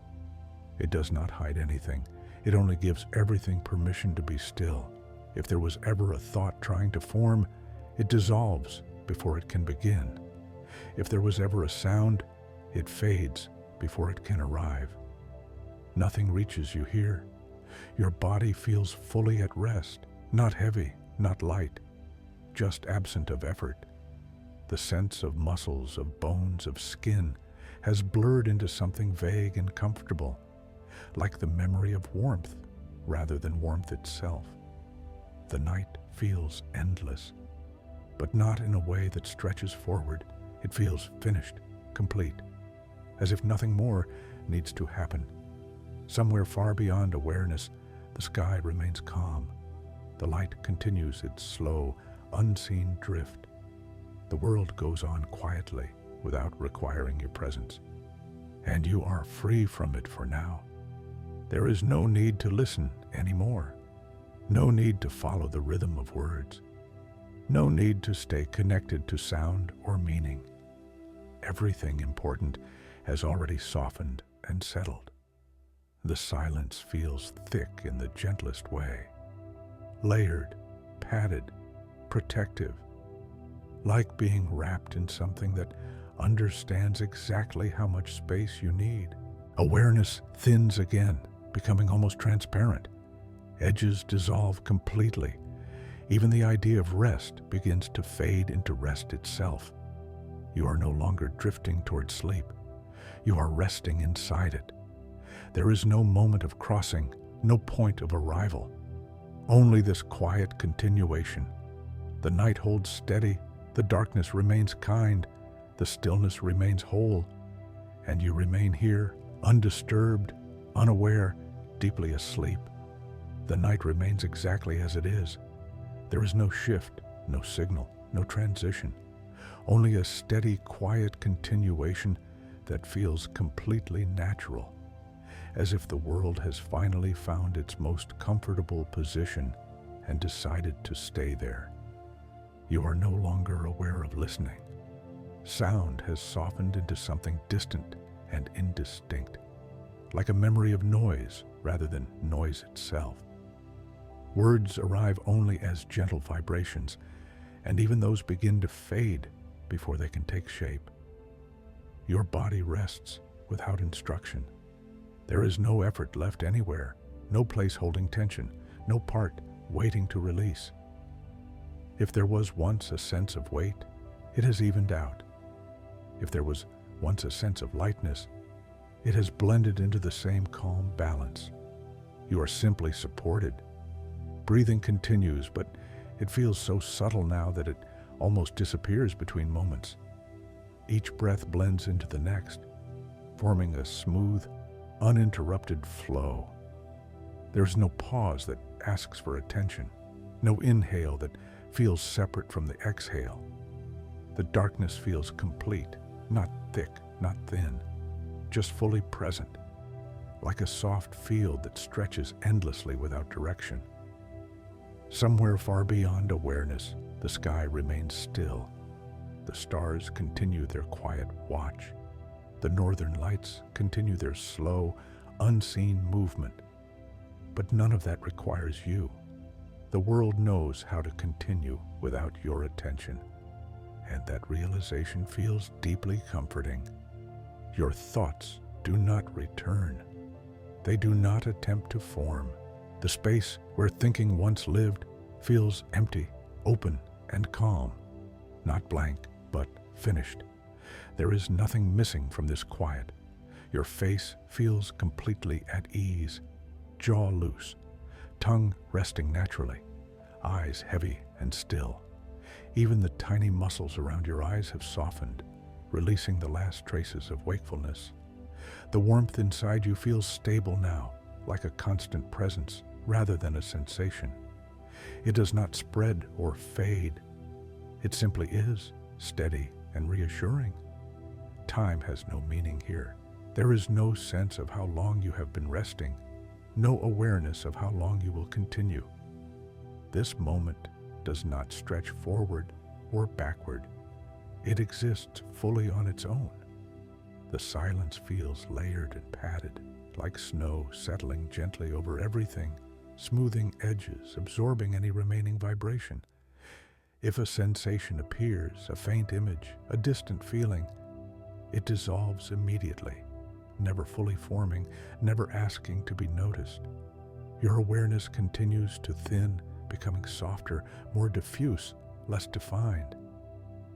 It does not hide anything. It only gives everything permission to be still. If there was ever a thought trying to form, it dissolves before it can begin. If there was ever a sound, it fades before it can arrive. Nothing reaches you here. Your body feels fully at rest, not heavy, not light, just absent of effort. The sense of muscles, of bones, of skin has blurred into something vague and comfortable, like the memory of warmth rather than warmth itself. The night feels endless, but not in a way that stretches forward. It feels finished, complete, as if nothing more needs to happen. Somewhere far beyond awareness, the sky remains calm. The light continues its slow, unseen drift. The world goes on quietly without requiring your presence, and you are free from it for now. There is no need to listen anymore. No need to follow the rhythm of words. No need to stay connected to sound or meaning. Everything important has already softened and settled. The silence feels thick in the gentlest way, layered, padded, protective, like being wrapped in something that understands exactly how much space you need. Awareness thins again, becoming almost transparent. Edges dissolve completely. Even the idea of rest begins to fade into rest itself. You are no longer drifting toward sleep. You are resting inside it. There is no moment of crossing, no point of arrival. Only this quiet continuation. The night holds steady, the darkness remains kind, the stillness remains whole, and you remain here, undisturbed, unaware, deeply asleep. The night remains exactly as it is. There is no shift, no signal, no transition. Only a steady, quiet continuation that feels completely natural, as if the world has finally found its most comfortable position and decided to stay there. You are no longer aware of listening. Sound has softened into something distant and indistinct, like a memory of noise rather than noise itself. Words arrive only as gentle vibrations, and even those begin to fade before they can take shape. Your body rests without instruction. There is no effort left anywhere, no place holding tension, no part waiting to release. If there was once a sense of weight, it has evened out. If there was once a sense of lightness, it has blended into the same calm balance. You are simply supported. Breathing continues, but it feels so subtle now that it almost disappears between moments. Each breath blends into the next, forming a smooth, uninterrupted flow. There's no pause that asks for attention, no inhale that feels separate from the exhale. The darkness feels complete, not thick, not thin, just fully present, like a soft field that stretches endlessly without direction. Somewhere far beyond awareness, the sky remains still. The stars continue their quiet watch. The northern lights continue their slow, unseen movement. But none of that requires you. The world knows how to continue without your attention. And that realization feels deeply comforting. Your thoughts do not return. They do not attempt to form. The space where thinking once lived feels empty, open, and calm. Not blank, but finished. There is nothing missing from this quiet. Your face feels completely at ease, jaw loose, tongue resting naturally, eyes heavy and still. Even the tiny muscles around your eyes have softened, releasing the last traces of wakefulness. The warmth inside you feels stable now, like a constant presence rather than a sensation. It does not spread or fade. It simply is, steady and reassuring. Time has no meaning here. There is no sense of how long you have been resting, no awareness of how long you will continue. This moment does not stretch forward or backward. It exists fully on its own. The silence feels layered and padded, like snow settling gently over everything, smoothing edges, absorbing any remaining vibration. If a sensation appears, a faint image, a distant feeling, it dissolves immediately, never fully forming, never asking to be noticed. Your awareness continues to thin, becoming softer, more diffuse, less defined.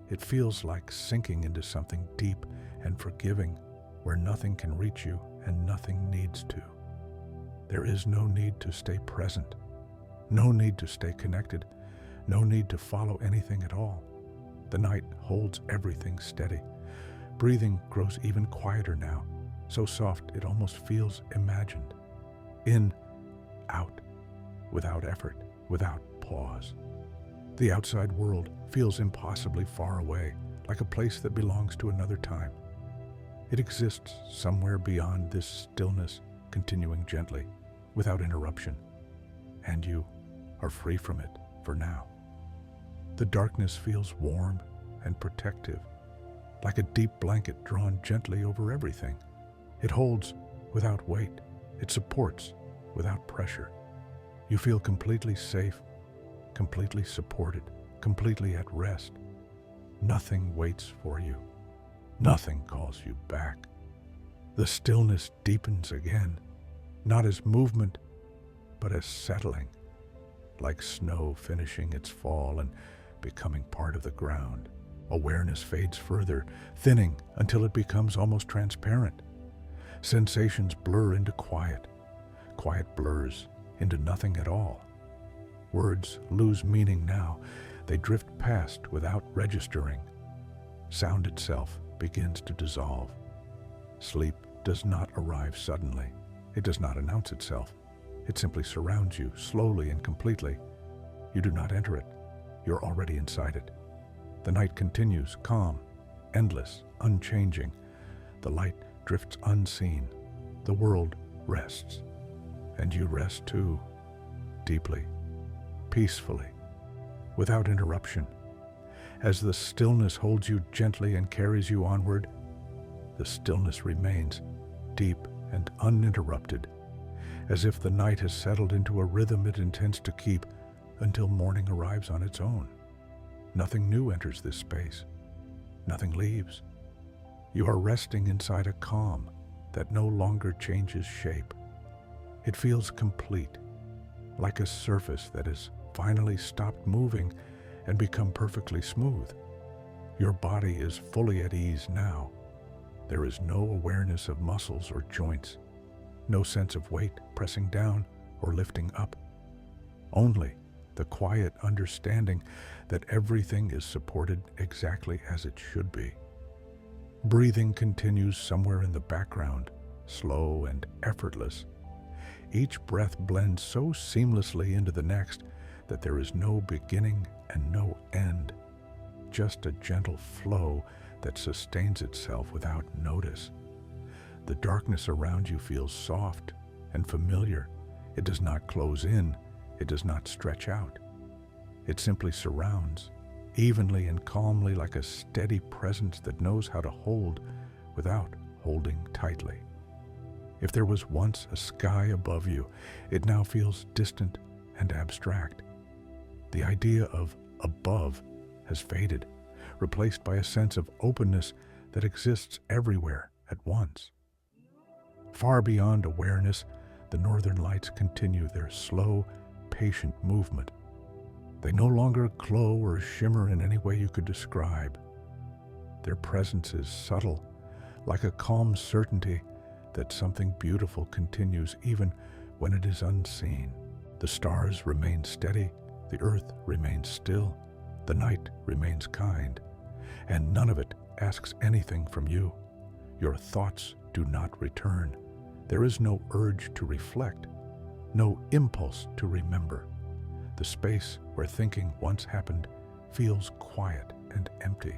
It feels like sinking into something deep and forgiving, where nothing can reach you and nothing needs to. There is no need to stay present, no need to stay connected, no need to follow anything at all. The night holds everything steady. Breathing grows even quieter now, so soft it almost feels imagined. In, out, without effort, without pause. The outside world feels impossibly far away, like a place that belongs to another time. It exists somewhere beyond this stillness, continuing gently, without interruption. And you are free from it for now. The darkness feels warm and protective, like a deep blanket drawn gently over everything. It holds without weight. It supports without pressure. You feel completely safe, completely supported, completely at rest. Nothing waits for you. Nothing calls you back. The stillness deepens again, not as movement, but as settling, like snow finishing its fall and becoming part of the ground. Awareness fades further, thinning until it becomes almost transparent. Sensations blur into quiet. Quiet blurs into nothing at all. Words lose meaning now. They drift past without registering. Sound itself begins to dissolve. Sleep does not arrive suddenly. It does not announce itself. It simply surrounds you slowly and completely. You do not enter it. You're already inside it. The night continues, calm, endless, unchanging. The light drifts unseen. The world rests. And you rest too, deeply, peacefully, without interruption. As the stillness holds you gently and carries you onward, the stillness remains deep and uninterrupted, as if the night has settled into a rhythm it intends to keep until morning arrives on its own. Nothing new enters this space. Nothing leaves. You are resting inside a calm that no longer changes shape. It feels complete, like a surface that has finally stopped moving and become perfectly smooth. Your body is fully at ease now. There is no awareness of muscles or joints, no sense of weight pressing down or lifting up. Only the quiet understanding that everything is supported exactly as it should be. Breathing continues somewhere in the background, slow and effortless. Each breath blends so seamlessly into the next that there is no beginning and no end, just a gentle flow that sustains itself without notice. The darkness around you feels soft and familiar. It does not close in. It does not stretch out. It simply surrounds, evenly and calmly, like a steady presence that knows how to hold without holding tightly. If there was once a sky above you, it now feels distant and abstract. The idea of above has faded, replaced by a sense of openness that exists everywhere at once. Far beyond awareness, the northern lights continue their slow, patient movement. They no longer glow or shimmer in any way you could describe. Their presence is subtle, like a calm certainty that something beautiful continues even when it is unseen. The stars remain steady, the earth remains still, the night remains kind, and none of it asks anything from you. Your thoughts do not return. There is no urge to reflect, no impulse to remember. The space where thinking once happened feels quiet and empty,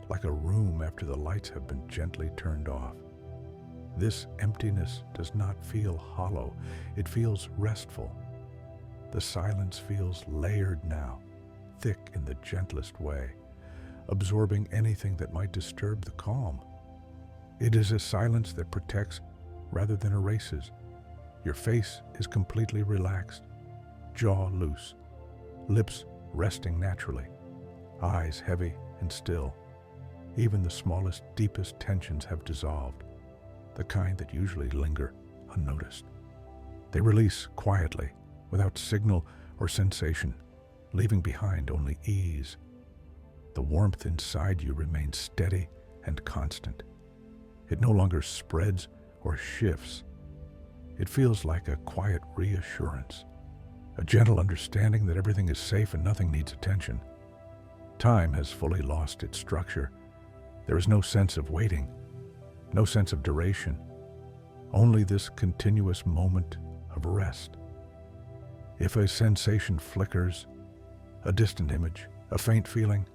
like a room after the lights have been gently turned off. This emptiness does not feel hollow, it feels restful. The silence feels layered now, thick in the gentlest way, absorbing anything that might disturb the calm. It is a silence that protects rather than erases. Your face is completely relaxed, jaw loose, lips resting naturally, eyes heavy and still. Even the smallest, deepest tensions have dissolved, the kind that usually linger unnoticed. They release quietly, without signal or sensation, leaving behind only ease. The warmth inside you remains steady and constant. It no longer spreads or shifts. It feels like a quiet reassurance, a gentle understanding that everything is safe and nothing needs attention. Time has fully lost its structure. There is no sense of waiting, no sense of duration, only this continuous moment of rest. If a sensation flickers, a distant image, a faint feeling,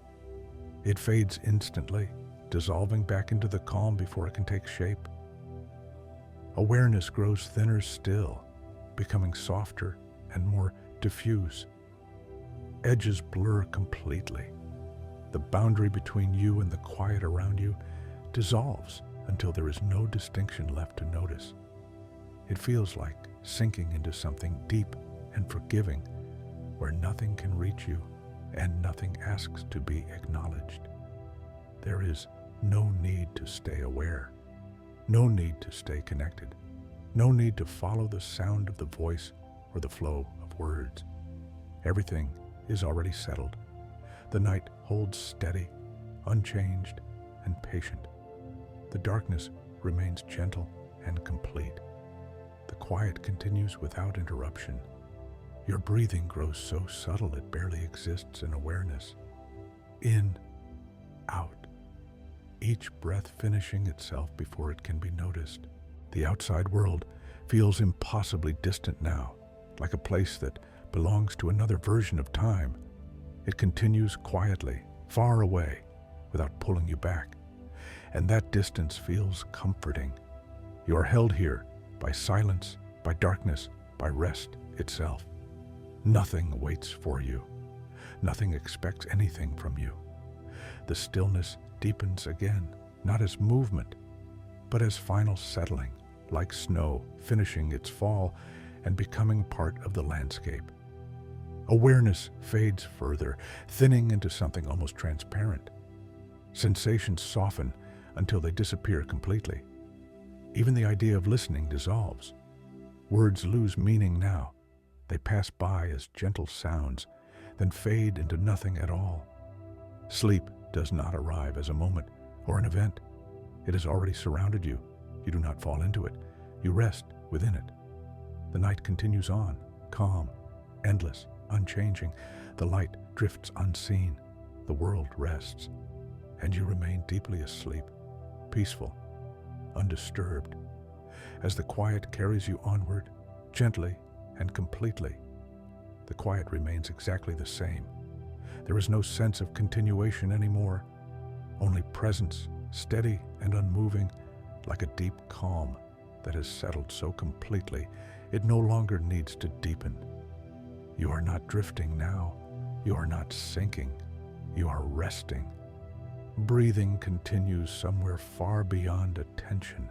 it fades instantly, dissolving back into the calm before it can take shape. Awareness grows thinner still, becoming softer and more diffuse. Edges blur completely. The boundary between you and the quiet around you dissolves until there is no distinction left to notice. It feels like sinking into something deep and forgiving, where nothing can reach you and nothing asks to be acknowledged. There is no need to stay aware, no need to stay connected, no need to follow the sound of the voice or the flow of words. Everything is already settled. The night holds steady, unchanged, and patient. The darkness remains gentle and complete. The quiet continues without interruption. Your breathing grows so subtle it barely exists in awareness. In, out, each breath finishing itself before it can be noticed. The outside world feels impossibly distant now, like a place that belongs to another version of time. It continues quietly, far away, without pulling you back. And that distance feels comforting. You are held here by silence, by darkness, by rest itself. Nothing waits for you. Nothing expects anything from you. The stillness deepens again, not as movement, but as final settling, like snow finishing its fall and becoming part of the landscape. Awareness fades further, thinning into something almost transparent. Sensations soften until they disappear completely. Even the idea of listening dissolves. Words lose meaning now. They pass by as gentle sounds, then fade into nothing at all. Sleep does not arrive as a moment or an event. It has already surrounded you. You do not fall into it. You rest within it. The night continues on, calm, endless, unchanging. The light drifts unseen. The world rests. And you remain deeply asleep, peaceful, undisturbed. As the quiet carries you onward, gently and completely, the quiet remains exactly the same. There is no sense of continuation anymore, only presence, steady and unmoving, like a deep calm that has settled so completely it no longer needs to deepen. You are not drifting now. You are not sinking. You are resting. Breathing continues somewhere far beyond attention.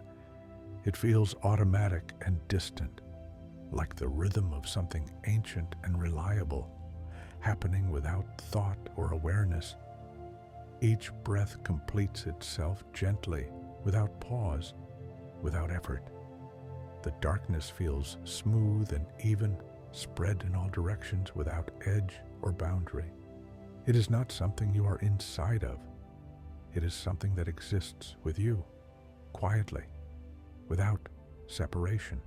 It feels automatic and distant, like the rhythm of something ancient and reliable, happening without thought or awareness. Each breath completes itself gently, without pause, without effort. The darkness feels smooth and even, spread in all directions without edge or boundary. It is not something you are inside of. It is something that exists with you, quietly, without separation.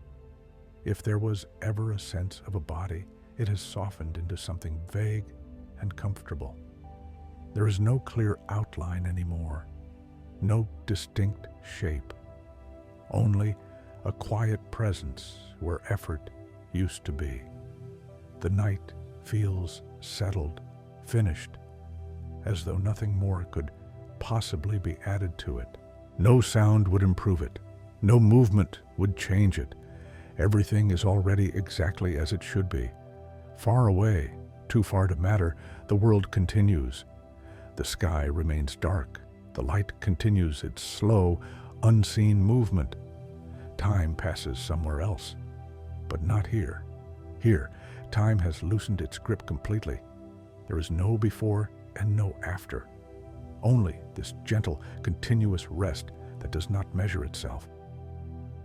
If there was ever a sense of a body, it has softened into something vague and comfortable. There is no clear outline anymore, no distinct shape, only a quiet presence where effort used to be. The night feels settled, finished, as though nothing more could possibly be added to it. No sound would improve it. No movement would change it. Everything is already exactly as it should be. Far away, too far to matter, the world continues. The sky remains dark. The light continues its slow, unseen movement. Time passes somewhere else, but not here. Here, time has loosened its grip completely. There is no before and no after. Only this gentle, continuous rest that does not measure itself.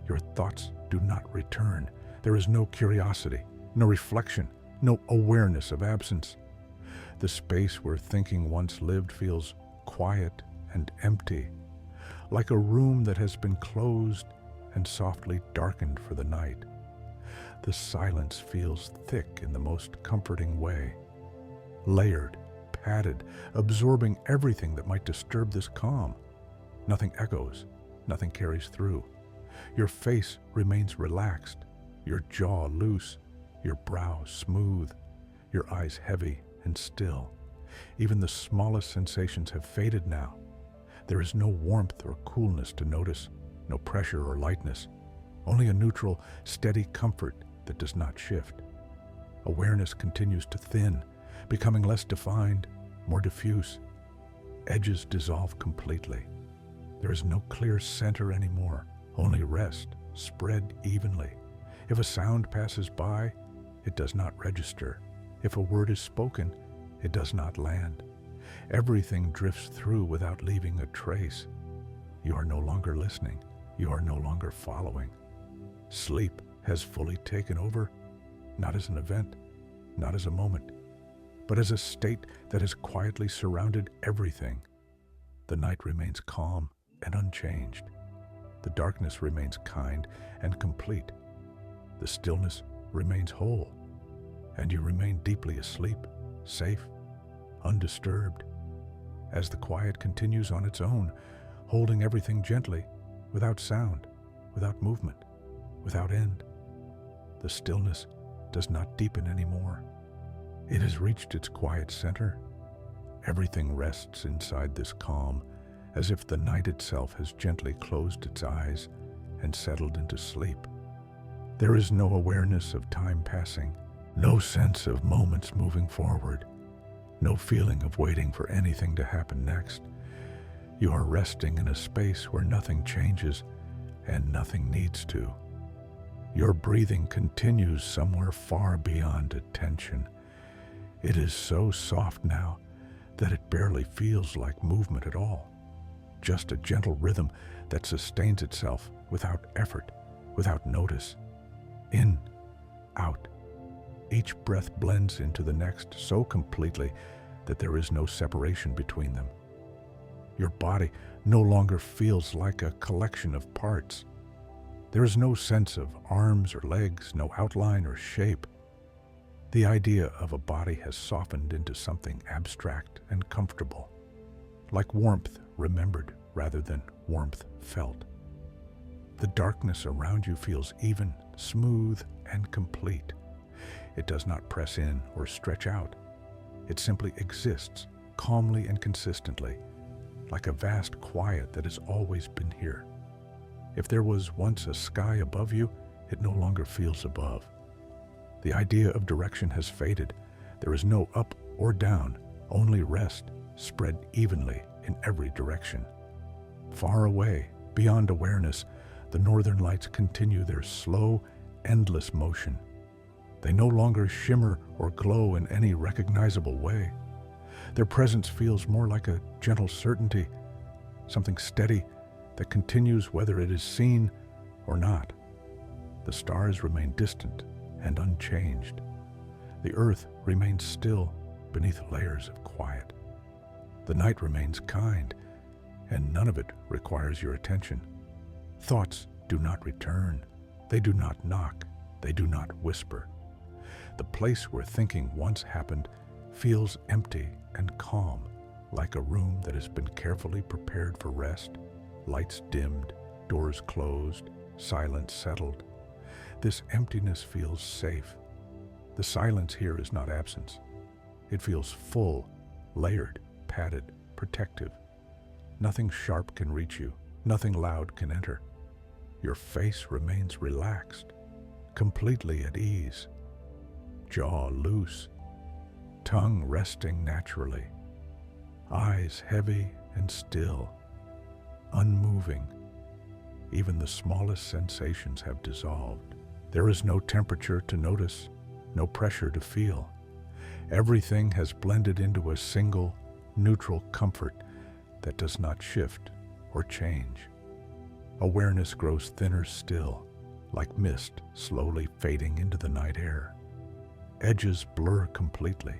Your thoughts do not return. There is no curiosity, no reflection, no awareness of absence. The space where thinking once lived feels quiet and empty, like a room that has been closed and softly darkened for the night. The silence feels thick in the most comforting way, layered, padded, absorbing everything that might disturb this calm. Nothing echoes, nothing carries through. Your face remains relaxed, your jaw loose, your brow smooth, your eyes heavy and still. Even the smallest sensations have faded now. There is no warmth or coolness to notice, no pressure or lightness, only a neutral, steady comfort that does not shift. Awareness continues to thin, becoming less defined, more diffuse. Edges dissolve completely. There is no clear center anymore, only rest, spread evenly. If a sound passes by, it does not register. If a word is spoken, it does not land. Everything drifts through without leaving a trace. You are no longer listening. You are no longer following. Sleep has fully taken over, not as an event, not as a moment, but as a state that has quietly surrounded everything. The night remains calm and unchanged. The darkness remains kind and complete. The stillness remains whole, and you remain deeply asleep, safe, undisturbed, as the quiet continues on its own, holding everything gently, without sound, without movement, without end. The stillness does not deepen anymore. It has reached its quiet center. Everything rests inside this calm, as if the night itself has gently closed its eyes and settled into sleep. There is no awareness of time passing, no sense of moments moving forward, no feeling of waiting for anything to happen next. You are resting in a space where nothing changes and nothing needs to. Your breathing continues somewhere far beyond attention. It is so soft now that it barely feels like movement at all. Just a gentle rhythm that sustains itself without effort, without notice. In, out. Each breath blends into the next so completely that there is no separation between them. Your body no longer feels like a collection of parts. There is no sense of arms or legs, no outline or shape. The idea of a body has softened into something abstract and comfortable, like warmth remembered rather than warmth felt. The darkness around you feels even, smooth, and complete. It does not press in or stretch out. It simply exists, calmly and consistently, like a vast quiet that has always been here. If there was once a sky above you, it no longer feels above. The idea of direction has faded. There is no up or down, only rest, spread evenly in every direction. Far away, beyond awareness, the northern lights continue their slow, endless motion. They no longer shimmer or glow in any recognizable way. Their presence feels more like a gentle certainty, something steady that continues whether it is seen or not. The stars remain distant and unchanged. The earth remains still beneath layers of quiet. The night remains kind, and none of it requires your attention. Thoughts do not return. They do not knock. They do not whisper. The place where thinking once happened feels empty and calm, like a room that has been carefully prepared for rest, lights dimmed, doors closed, silence settled. This emptiness feels safe. The silence here is not absence. It feels full, layered, padded, protective. Nothing sharp can reach you. Nothing loud can enter. Your face remains relaxed, completely at ease. Jaw loose, tongue resting naturally. Eyes heavy and still, unmoving. Even the smallest sensations have dissolved. There is no temperature to notice, no pressure to feel. Everything has blended into a single, neutral comfort that does not shift or change. Awareness grows thinner still, like mist slowly fading into the night air. Edges blur completely.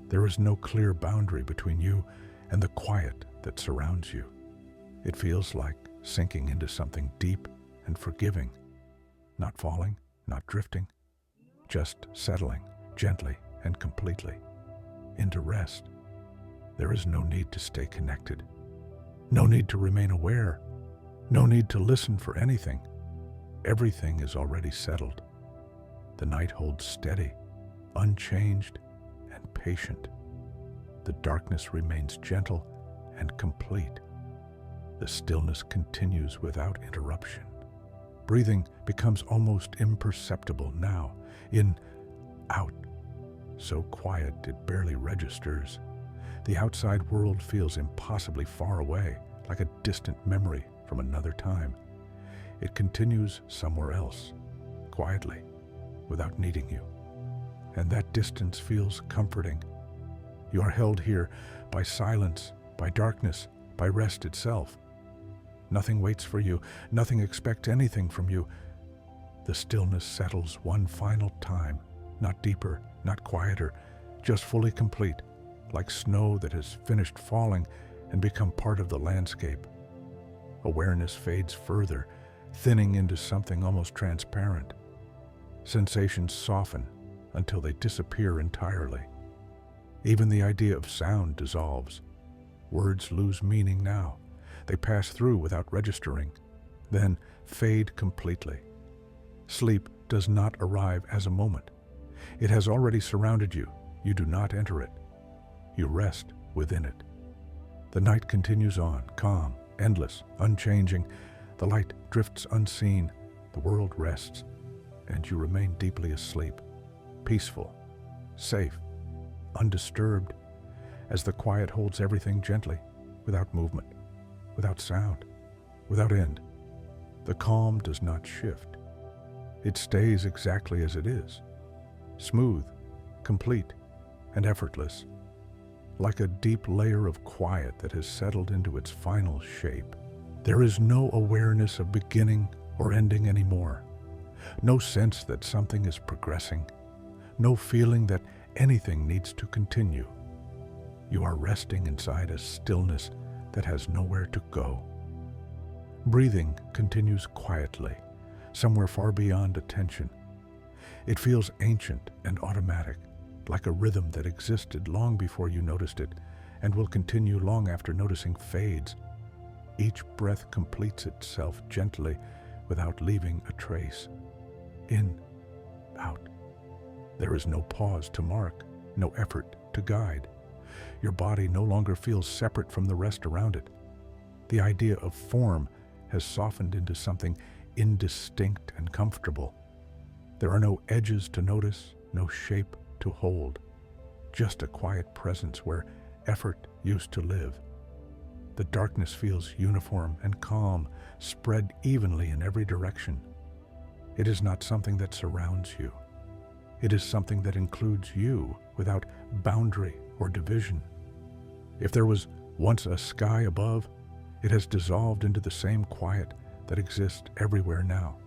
There is no clear boundary between you and the quiet that surrounds you. It feels like sinking into something deep and forgiving, not falling, not drifting, just settling gently and completely into rest. There is no need to stay connected, no need to remain aware, no need to listen for anything. Everything is already settled. The night holds steady, unchanged, and patient. The darkness remains gentle and complete. The stillness continues without interruption. Breathing becomes almost imperceptible now. In, out, so quiet it barely registers. The outside world feels impossibly far away, like a distant memory from another time. It continues somewhere else, quietly, without needing you. And that distance feels comforting. You are held here by silence, by darkness, by rest itself. Nothing waits for you, nothing expects anything from you. The stillness settles one final time, not deeper, not quieter, just fully complete, like snow that has finished falling and become part of the landscape. Awareness fades further, thinning into something almost transparent. Sensations soften until they disappear entirely. Even the idea of sound dissolves. Words lose meaning now. They pass through without registering, then fade completely. Sleep does not arrive as a moment. It has already surrounded you. You do not enter it. You rest within it. The night continues on, calm, endless, unchanging. The light drifts unseen. The world rests, and you remain deeply asleep, peaceful, safe, undisturbed, as the quiet holds everything gently, without movement, without sound, without end. The calm does not shift. It stays exactly as it is, smooth, complete, and effortless, like a deep layer of quiet that has settled into its final shape. There is no awareness of beginning or ending anymore, no sense that something is progressing, no feeling that anything needs to continue. You are resting inside a stillness that has nowhere to go. Breathing continues quietly, somewhere far beyond attention. It feels ancient and automatic, like a rhythm that existed long before you noticed it and will continue long after noticing fades. Each breath completes itself gently without leaving a trace. In, out. There is no pause to mark, no effort to guide. Your body no longer feels separate from the rest around it. The idea of form has softened into something indistinct and comfortable. There are no edges to notice, no shape to hold, just a quiet presence where effort used to live. The darkness feels uniform and calm, spread evenly in every direction. It is not something that surrounds you. It is something that includes you without boundary or division. If there was once a sky above, it has dissolved into the same quiet that exists everywhere now.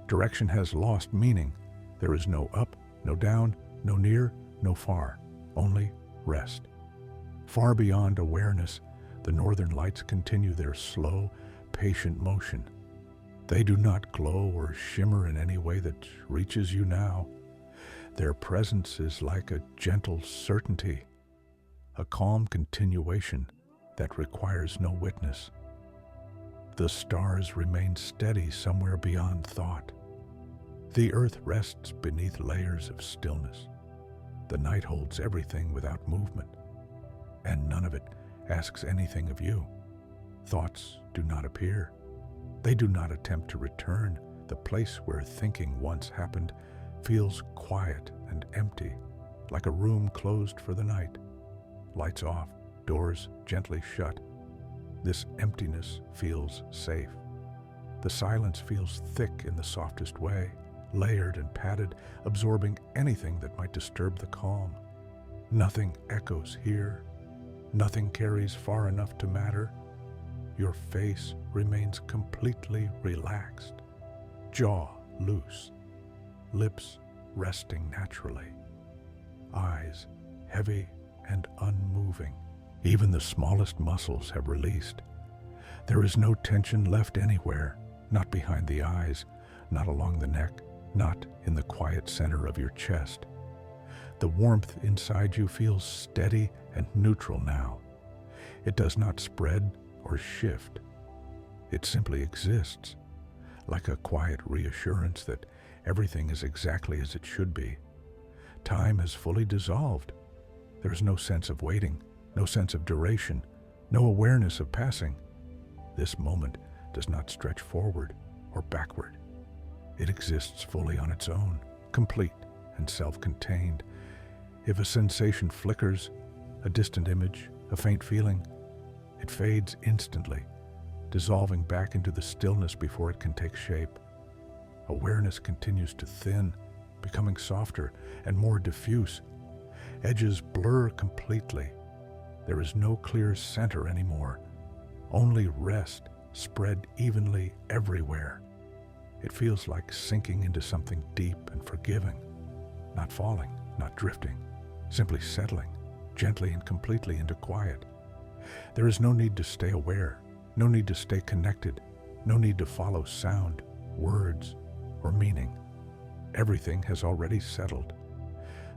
Direction has lost meaning. There is no up, no down, no near, no far, only rest. Far beyond awareness, the northern lights continue their slow, patient motion. They do not glow or shimmer in any way that reaches you now. Their presence is like a gentle certainty, a calm continuation that requires no witness. The stars remain steady somewhere beyond thought. The earth rests beneath layers of stillness. The night holds everything without movement, and none of it asks anything of you. Thoughts do not appear. They do not attempt to return. The place where thinking once happened feels quiet and empty, like a room closed for the night. Lights off, doors gently shut. This emptiness feels safe. The silence feels thick in the softest way, layered and padded, absorbing anything that might disturb the calm. Nothing echoes here. Nothing carries far enough to matter. Your face remains completely relaxed, jaw loose, lips resting naturally, eyes heavy and unmoving. Even the smallest muscles have released. There is no tension left anywhere, not behind the eyes, not along the neck, not in the quiet center of your chest. The warmth inside you feels steady and neutral now. It does not spread or shift. It simply exists, like a quiet reassurance that everything is exactly as it should be. Time has fully dissolved. There is no sense of waiting, no sense of duration, no awareness of passing. This moment does not stretch forward or backward. It exists fully on its own, complete and self-contained. If a sensation flickers, a distant image, a faint feeling, it fades instantly, dissolving back into the stillness before it can take shape. Awareness continues to thin, becoming softer and more diffuse. Edges blur completely. There is no clear center anymore, only rest spread evenly everywhere. It feels like sinking into something deep and forgiving, not falling, not drifting, simply settling gently and completely into quiet. There is no need to stay aware, no need to stay connected, no need to follow sound, words, or meaning. Everything has already settled.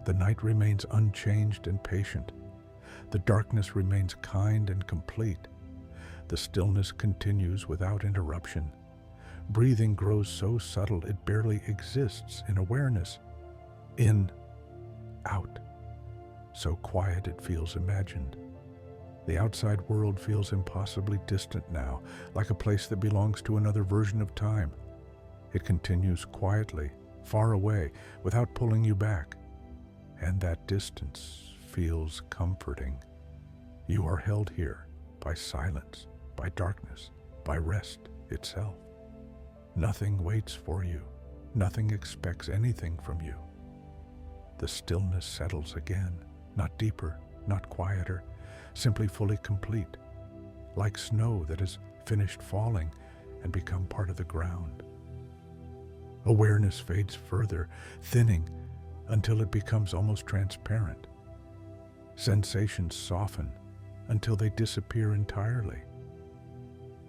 The night remains unchanged and patient. The darkness remains kind and complete. The stillness continues without interruption. Breathing grows so subtle it barely exists in awareness. In, out. So quiet it feels imagined. The outside world feels impossibly distant now, like a place that belongs to another version of time. It continues quietly, far away, without pulling you back. And that distance feels comforting. You are held here by silence, by darkness, by rest itself. Nothing waits for you. Nothing expects anything from you. The stillness settles again, not deeper, not quieter, simply fully complete, like snow that has finished falling and become part of the ground. Awareness fades further, thinning until it becomes almost transparent. Sensations soften until they disappear entirely.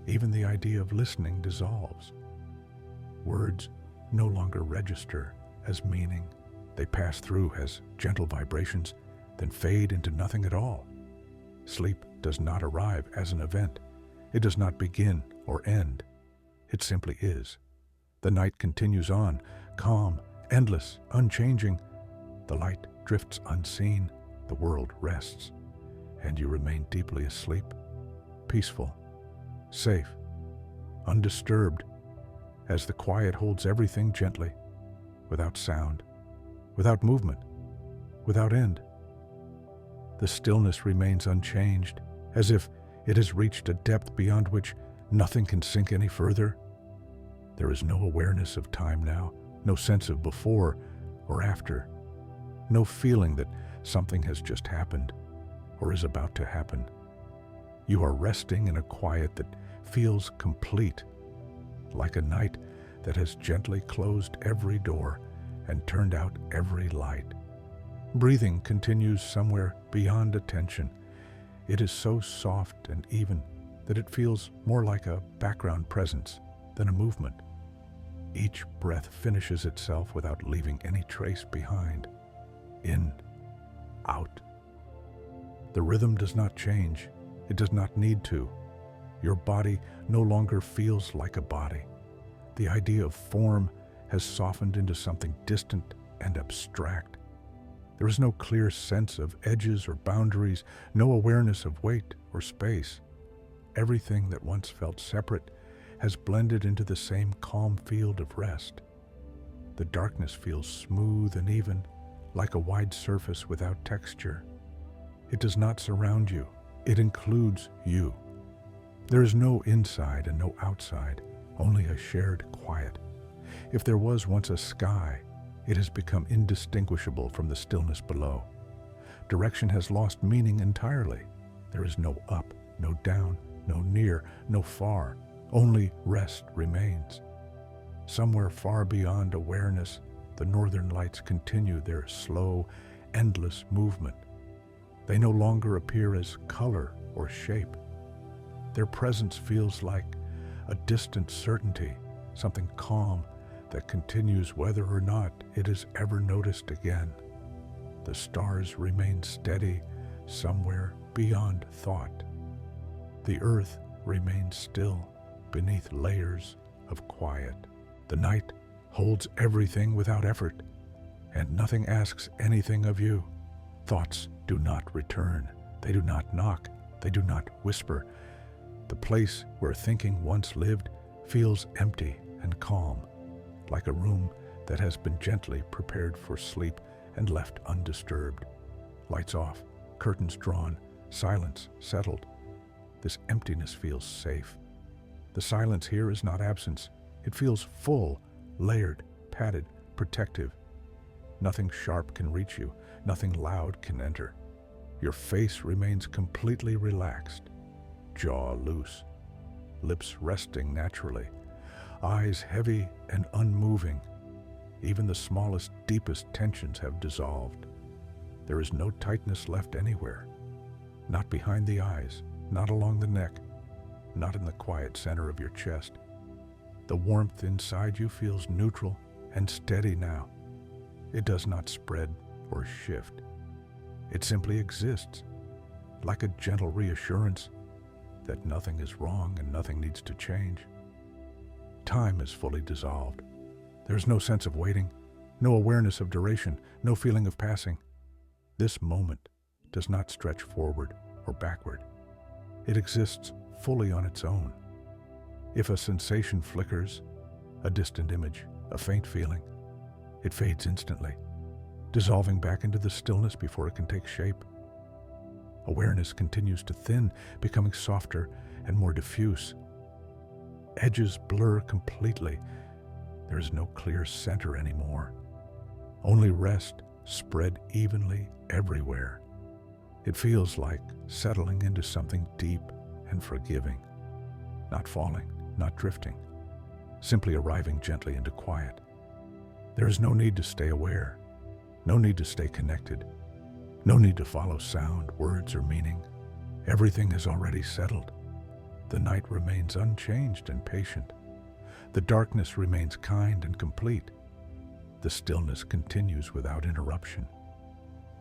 Even the idea of listening dissolves. Words no longer register as meaning. They pass through as gentle vibrations, then fade into nothing at all. Sleep does not arrive as an event. It does not begin or end. It simply is. The night continues on, calm, endless, unchanging. The light drifts unseen. The world rests. And you remain deeply asleep, peaceful, safe, undisturbed, as the quiet holds everything gently, without sound, without movement, without end. The stillness remains unchanged, as if it has reached a depth beyond which nothing can sink any further. There is no awareness of time now, no sense of before or after, no feeling that something has just happened or is about to happen. You are resting in a quiet that feels complete, like a night that has gently closed every door and turned out every light. Breathing continues somewhere beyond attention. It is so soft and even that it feels more like a background presence than a movement. Each breath finishes itself without leaving any trace behind. In, out. The rhythm does not change. It does not need to. Your body no longer feels like a body. The idea of form has softened into something distant and abstract. There is no clear sense of edges or boundaries, no awareness of weight or space. Everything that once felt separate has blended into the same calm field of rest. The darkness feels smooth and even, like a wide surface without texture. It does not surround you. It includes you. There is no inside and no outside, only a shared quiet. If there was once a sky, it has become indistinguishable from the stillness below. Direction has lost meaning entirely. There is no up, no down, no near, no far. Only rest remains. Somewhere far beyond awareness, the northern lights continue their slow, endless movement. They no longer appear as color or shape. Their presence feels like a distant certainty, something calm that continues whether or not it is ever noticed again. The stars remain steady somewhere beyond thought. The earth remains still beneath layers of quiet. The night holds everything without effort, and nothing asks anything of you. Thoughts do not return. They do not knock. They do not whisper. The place where thinking once lived feels empty and calm, like a room that has been gently prepared for sleep and left undisturbed. Lights off, curtains drawn, silence settled. This emptiness feels safe. The silence here is not absence. It feels full, layered, padded, protective. Nothing sharp can reach you. Nothing loud can enter. Your face remains completely relaxed, jaw loose, lips resting naturally, eyes heavy and unmoving. Even the smallest, deepest tensions have dissolved. There is no tightness left anywhere. Not behind the eyes, not along the neck, not in the quiet center of your chest. The warmth inside you feels neutral and steady now. It does not spread or shift. It simply exists, like a gentle reassurance that nothing is wrong and nothing needs to change. Time is fully dissolved. There is no sense of waiting, no awareness of duration, no feeling of passing. This moment does not stretch forward or backward. It exists fully on its own. If a sensation flickers, a distant image, a faint feeling, it fades instantly, dissolving back into the stillness before it can take shape. Awareness continues to thin, becoming softer and more diffuse. Edges blur completely. There is no clear center anymore. Only rest spread evenly everywhere. It feels like settling into something deep and forgiving. Not falling, not drifting, simply arriving gently into quiet. There is no need to stay aware. No need to stay connected. No need to follow sound, words, or meaning. Everything has already settled. The night remains unchanged and patient. The darkness remains kind and complete. The stillness continues without interruption.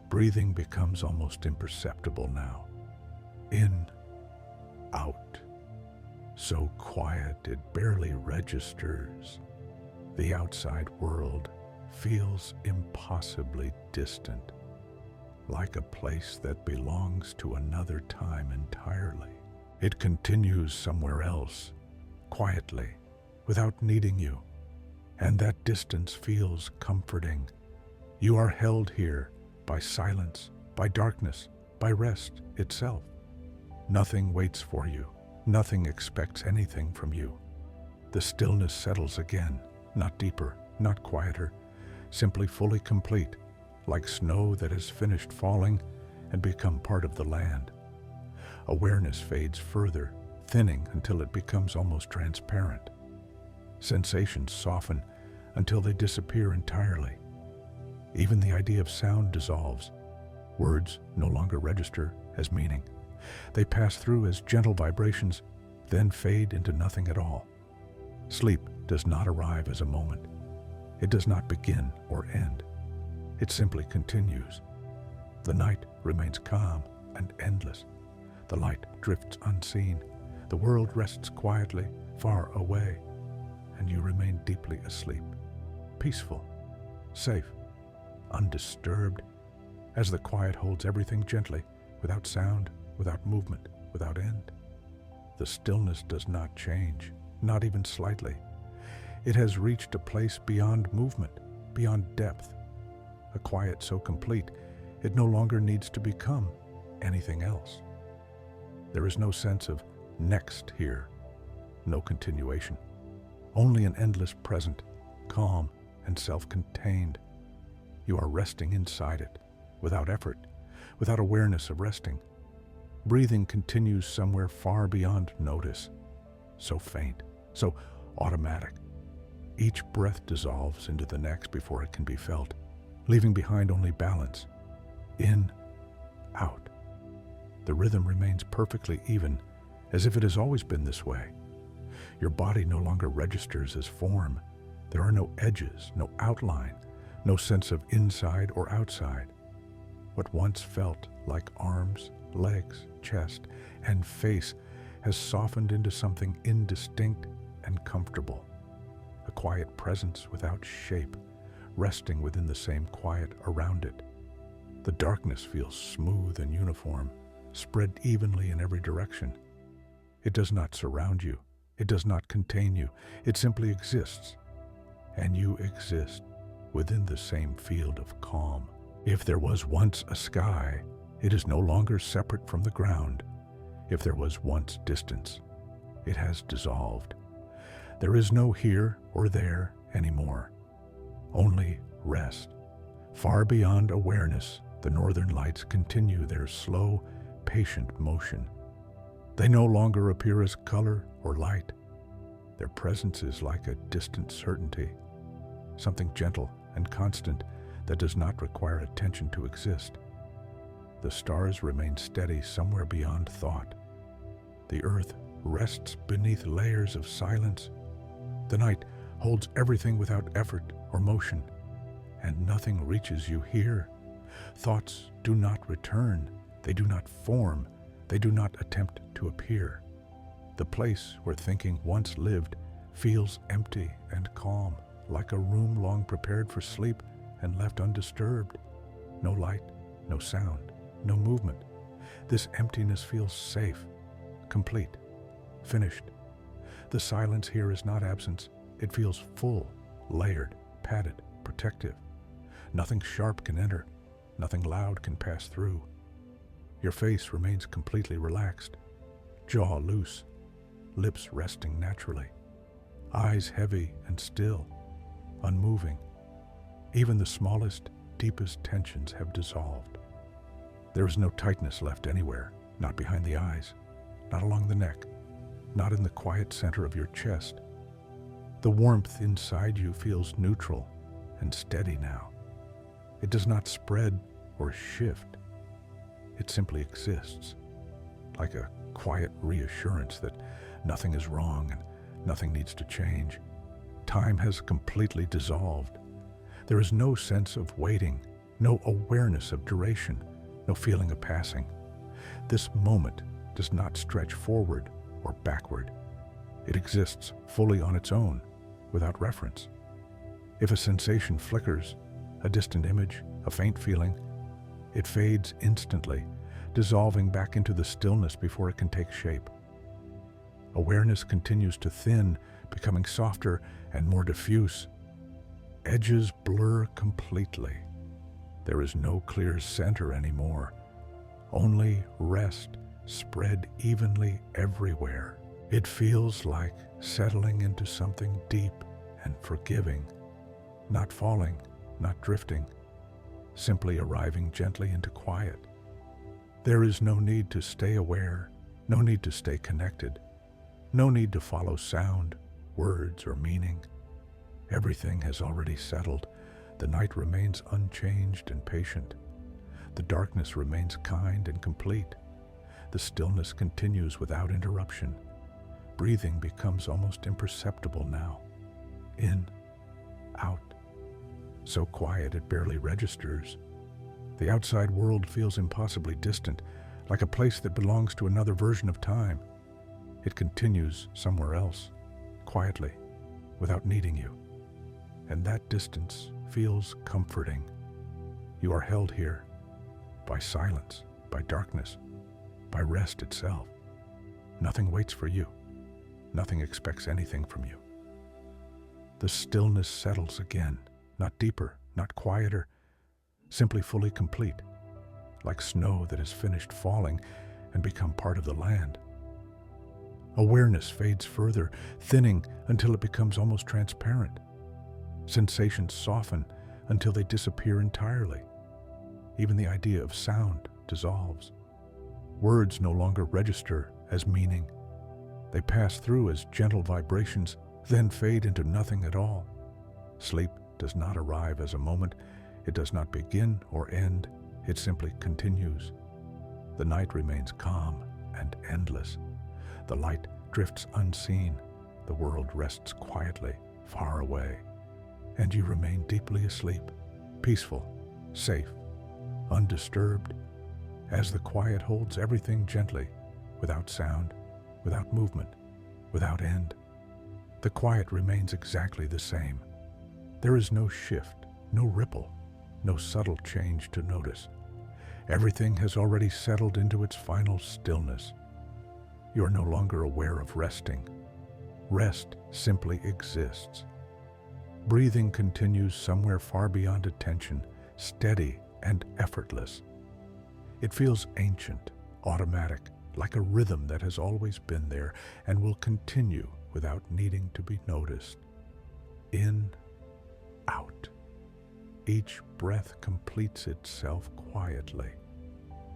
Breathing becomes almost imperceptible now. In, out. So quiet it barely registers. The outside world feels impossibly distant, like a place that belongs to another time entirely. It continues somewhere else, quietly, without needing you, and that distance feels comforting. You are held here by silence, by darkness, by rest itself. Nothing waits for you. Nothing expects anything from you. The stillness settles again, not deeper, not quieter, simply fully complete, like snow that has finished falling and become part of the land. Awareness fades further, thinning until it becomes almost transparent. Sensations soften until they disappear entirely. Even the idea of sound dissolves. Words no longer register as meaning. They pass through as gentle vibrations, then fade into nothing at all. Sleep does not arrive as a moment. It does not begin or end. It simply continues. The night remains calm and endless. The light drifts unseen. The world rests quietly, far away, and you remain deeply asleep, peaceful, safe, undisturbed, as the quiet holds everything gently, without sound, without movement, without end. The stillness does not change, not even slightly. It has reached a place beyond movement, beyond depth. A quiet so complete, it no longer needs to become anything else. There is no sense of next here, no continuation. Only an endless present, calm and self-contained. You are resting inside it, without effort, without awareness of resting. Breathing continues somewhere far beyond notice, so faint, so automatic. Each breath dissolves into the next before it can be felt, leaving behind only balance. In, out. The rhythm remains perfectly even, as if it has always been this way. Your body no longer registers as form. There are no edges, no outline, no sense of inside or outside. What once felt like arms, legs, chest, and face has softened into something indistinct and comfortable. A quiet presence without shape, resting within the same quiet around it. The darkness feels smooth and uniform, spread evenly in every direction. It does not surround you. It does not contain you. It simply exists. And you exist within the same field of calm. If there was once a sky, it is no longer separate from the ground. If there was once distance, it has dissolved. There is no here or there anymore. Only rest. Far beyond awareness, the northern lights continue their slow, patient motion. They no longer appear as color or light. Their presence is like a distant certainty, something gentle and constant that does not require attention to exist. The stars remain steady somewhere beyond thought. The earth rests beneath layers of silence. The night holds everything without effort or motion, and nothing reaches you here. Thoughts do not return, they do not form, they do not attempt to appear. The place where thinking once lived feels empty and calm, like a room long prepared for sleep and left undisturbed. No light, no sound, no movement. This emptiness feels safe, complete, finished. The silence here is not absence. It feels full, layered, padded, protective. Nothing sharp can enter. Nothing loud can pass through. Your face remains completely relaxed, jaw loose, lips resting naturally, eyes heavy and still, unmoving. Even the smallest, deepest tensions have dissolved. There is no tightness left anywhere, not behind the eyes, not along the neck, not in the quiet center of your chest. The warmth inside you feels neutral and steady now. It does not spread or shift. It simply exists, like a quiet reassurance that nothing is wrong and nothing needs to change. Time has completely dissolved. There is no sense of waiting, no awareness of duration, no feeling of passing. This moment does not stretch forward or backward. It exists fully on its own, without reference. If a sensation flickers, a distant image, a faint feeling, it fades instantly, dissolving back into the stillness before it can take shape. Awareness continues to thin, becoming softer and more diffuse. Edges blur completely. There is no clear center anymore. Only rest spread evenly everywhere. It feels like settling into something deep and forgiving, not falling, not drifting, simply arriving gently into quiet. There is no need to stay aware, no need to stay connected, no need to follow sound, words, or meaning. Everything has already settled. The night remains unchanged and patient. The darkness remains kind and complete. The stillness continues without interruption. Breathing becomes almost imperceptible now. In, out. So quiet it barely registers. The outside world feels impossibly distant, like a place that belongs to another version of time. It continues somewhere else, quietly, without needing you. And that distance feels comforting. You are held here by silence, by darkness, by rest itself. Nothing waits for you. Nothing expects anything from you. The stillness settles again, not deeper, not quieter, simply fully complete, like snow that has finished falling and become part of the land. Awareness fades further, thinning until it becomes almost transparent. Sensations soften until they disappear entirely. Even the idea of sound dissolves. Words no longer register as meaning. They pass through as gentle vibrations, then fade into nothing at all. Sleep does not arrive as a moment. It does not begin or end. It simply continues. The night remains calm and endless. The light drifts unseen. The world rests quietly, far away. And you remain deeply asleep, peaceful, safe, undisturbed, as the quiet holds everything gently, without sound, without movement, without end. The quiet remains exactly the same. There is no shift, no ripple, no subtle change to notice. Everything has already settled into its final stillness. You are no longer aware of resting. Rest simply exists. Breathing continues somewhere far beyond attention, steady and effortless. It feels ancient, automatic, like a rhythm that has always been there and will continue without needing to be noticed. In, out. Each breath completes itself quietly,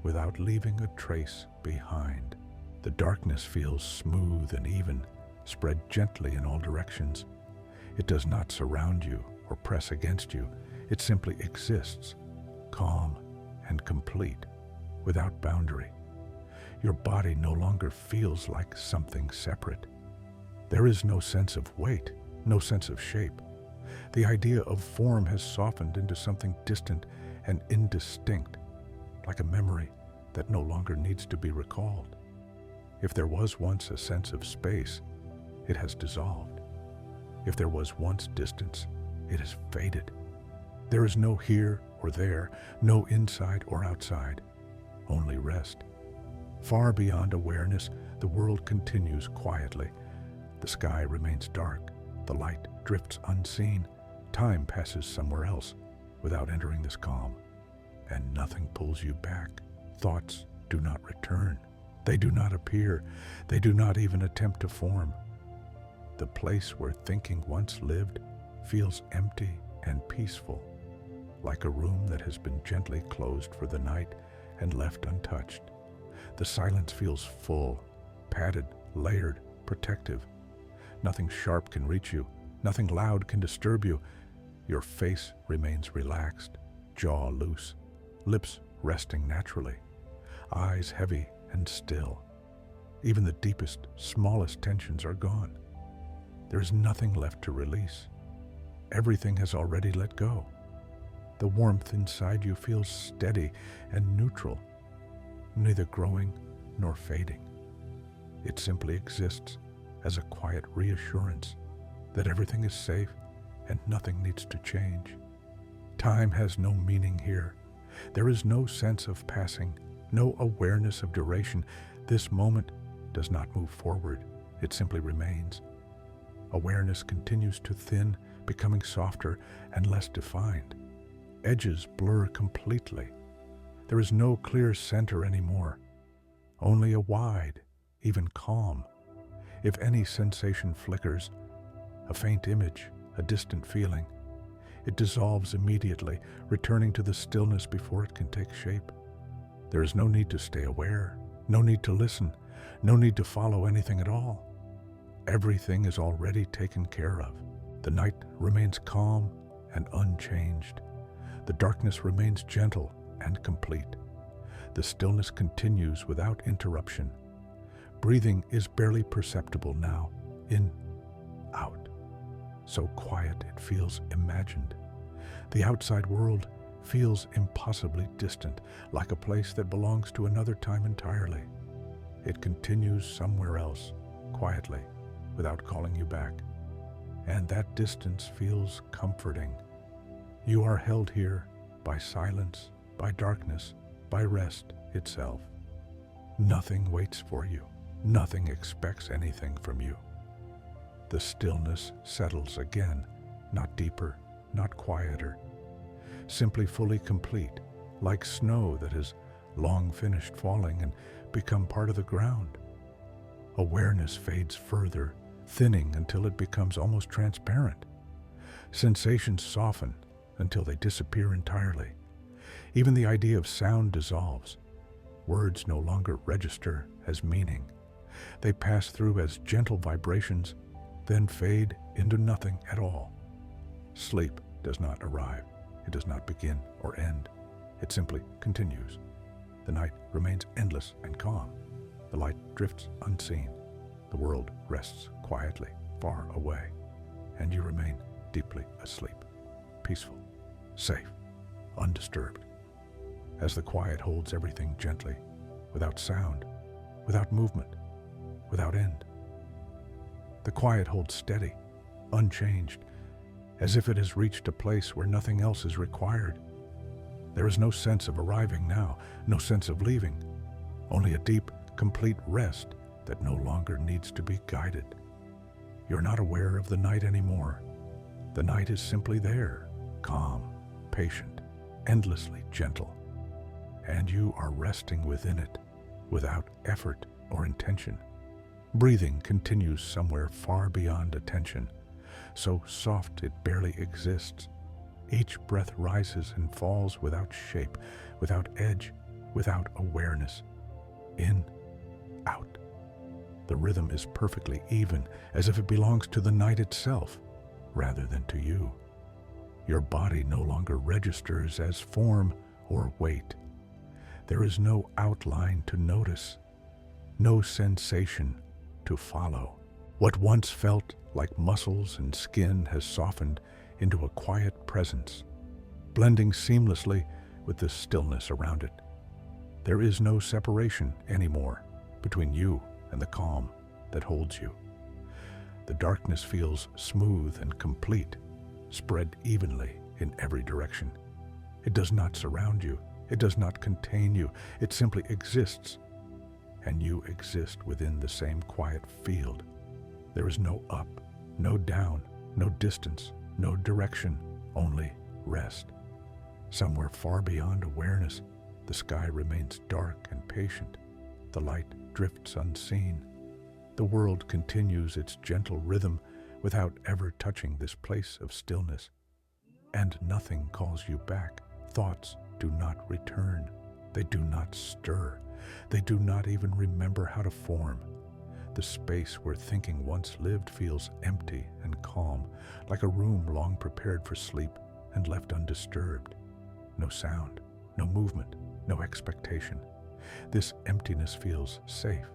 without leaving a trace behind. The darkness feels smooth and even, spread gently in all directions. It does not surround you or press against you. It simply exists, calm and complete, without boundary. Your body no longer feels like something separate. There is no sense of weight, no sense of shape. The idea of form has softened into something distant and indistinct, like a memory that no longer needs to be recalled. If there was once a sense of space, it has dissolved. If there was once distance, it has faded. There is no here or there, no inside or outside, only rest. Far beyond awareness, the world continues quietly. The sky remains dark, the light drifts unseen, time passes somewhere else without entering this calm, and nothing pulls you back. Thoughts do not return. They do not appear. They do not even attempt to form. The place where thinking once lived feels empty and peaceful, like a room that has been gently closed for the night and left untouched. The silence feels full, padded, layered, protective. Nothing sharp can reach you. Nothing loud can disturb you. Your face remains relaxed, jaw loose, lips resting naturally, eyes heavy and still. Even the deepest, smallest tensions are gone. There is nothing left to release. Everything has already let go. The warmth inside you feels steady and neutral, neither growing nor fading. It simply exists as a quiet reassurance that everything is safe and nothing needs to change. Time has no meaning here. There is no sense of passing, no awareness of duration. This moment does not move forward. It simply remains. Awareness continues to thin, becoming softer and less defined. Edges blur completely. There is no clear center anymore, only a wide, even calm. If any sensation flickers, a faint image, a distant feeling, it dissolves immediately, returning to the stillness before it can take shape. There is no need to stay aware, no need to listen, no need to follow anything at all. Everything is already taken care of. The night remains calm and unchanged. The darkness remains gentle and complete. The stillness continues without interruption. Breathing is barely perceptible now, in, out. So quiet it feels imagined. The outside world feels impossibly distant, like a place that belongs to another time entirely. It continues somewhere else, quietly, without calling you back. And that distance feels comforting. You are held here by silence, by darkness, by rest itself. Nothing waits for you. Nothing expects anything from you. The stillness settles again, not deeper, not quieter, simply fully complete, like snow that has long finished falling and become part of the ground. Awareness fades further, thinning until it becomes almost transparent. Sensations soften until they disappear entirely. Even the idea of sound dissolves. Words no longer register as meaning. They pass through as gentle vibrations, then fade into nothing at all. Sleep does not arrive. It does not begin or end. It simply continues. The night remains endless and calm. The light drifts unseen. The world rests quietly, far away, and you remain deeply asleep, peaceful, safe, undisturbed, as the quiet holds everything gently, without sound, without movement, without end. The quiet holds steady, unchanged, as if it has reached a place where nothing else is required. There is no sense of arriving now, no sense of leaving, only a deep, complete rest that no longer needs to be guided. You're not aware of the night anymore. The night is simply there, calm, patient, endlessly gentle, and you are resting within it without effort or intention. Breathing continues somewhere far beyond attention, so soft it barely exists. Each breath rises and falls without shape, without edge, without awareness. In, out. The rhythm is perfectly even, as if it belongs to the night itself, rather than to you. Your body no longer registers as form or weight. There is no outline to notice, no sensation to follow. What once felt like muscles and skin has softened into a quiet presence, blending seamlessly with the stillness around it. There is no separation anymore between you and the calm that holds you. The darkness feels smooth and complete, spread evenly in every direction. It does not surround you. It does not contain you. It simply exists, and you exist within the same quiet field. There is no up, no down, no distance, no direction, only rest. Somewhere far beyond awareness, the sky remains dark and patient. The light drifts unseen. The world continues its gentle rhythm without ever touching this place of stillness. And nothing calls you back. Thoughts do not return. They do not stir. They do not even remember how to form. The space where thinking once lived feels empty and calm, like a room long prepared for sleep and left undisturbed. No sound, no movement, no expectation. This emptiness feels safe,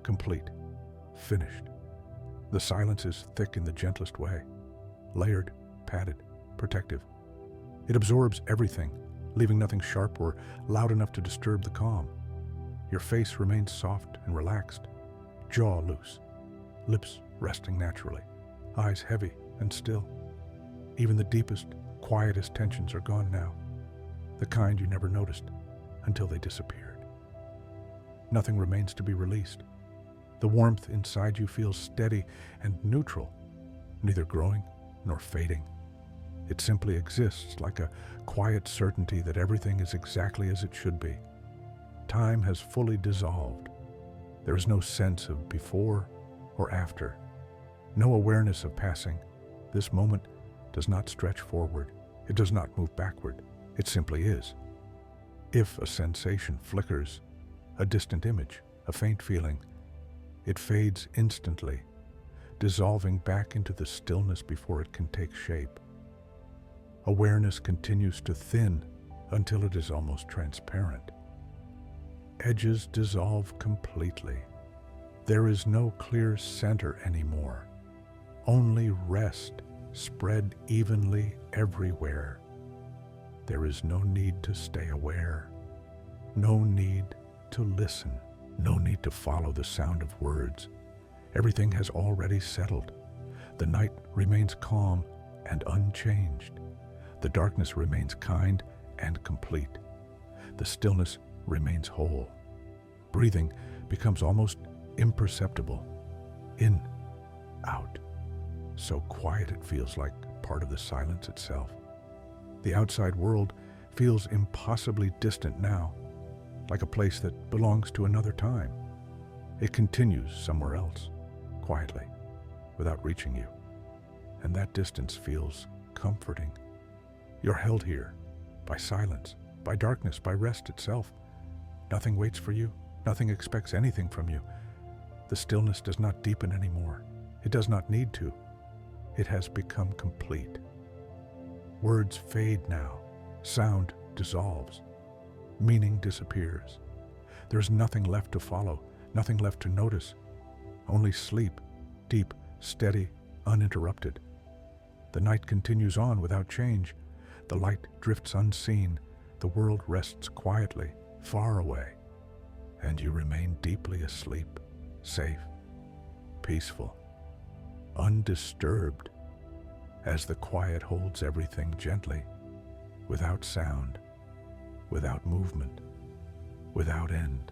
complete, finished. The silence is thick in the gentlest way, layered, padded, protective. It absorbs everything, leaving nothing sharp or loud enough to disturb the calm. Your face remains soft and relaxed, jaw loose, lips resting naturally, eyes heavy and still. Even the deepest, quietest tensions are gone now, the kind you never noticed until they disappeared. Nothing remains to be released. The warmth inside you feels steady and neutral, neither growing nor fading. It simply exists like a quiet certainty that everything is exactly as it should be. Time has fully dissolved. There is no sense of before or after, no awareness of passing. This moment does not stretch forward. It does not move backward. It simply is. If a sensation flickers, a distant image, a faint feeling, it fades instantly, dissolving back into the stillness before it can take shape. Awareness continues to thin until it is almost transparent. Edges dissolve completely. There is no clear center anymore. Only rest spread evenly everywhere. There is no need to stay aware, no need to listen, no need to follow the sound of words. Everything has already settled. The night remains calm and unchanged. The darkness remains kind and complete. The stillness remains whole. Breathing becomes almost imperceptible. In, out. So quiet it feels like part of the silence itself. The outside world feels impossibly distant now, like a place that belongs to another time. It continues somewhere else, quietly, without reaching you. And that distance feels comforting. You're held here by silence, by darkness, by rest itself. Nothing waits for you. Nothing expects anything from you. The stillness does not deepen anymore. It does not need to. It has become complete. Words fade now. Sound dissolves. Meaning disappears. There's nothing left to follow, nothing left to notice. Only sleep, deep, steady, uninterrupted. The night continues on without change. The light drifts unseen. The world rests quietly, far away. And you remain deeply asleep, safe, peaceful, undisturbed, as the quiet holds everything gently, without sound, without movement, without end.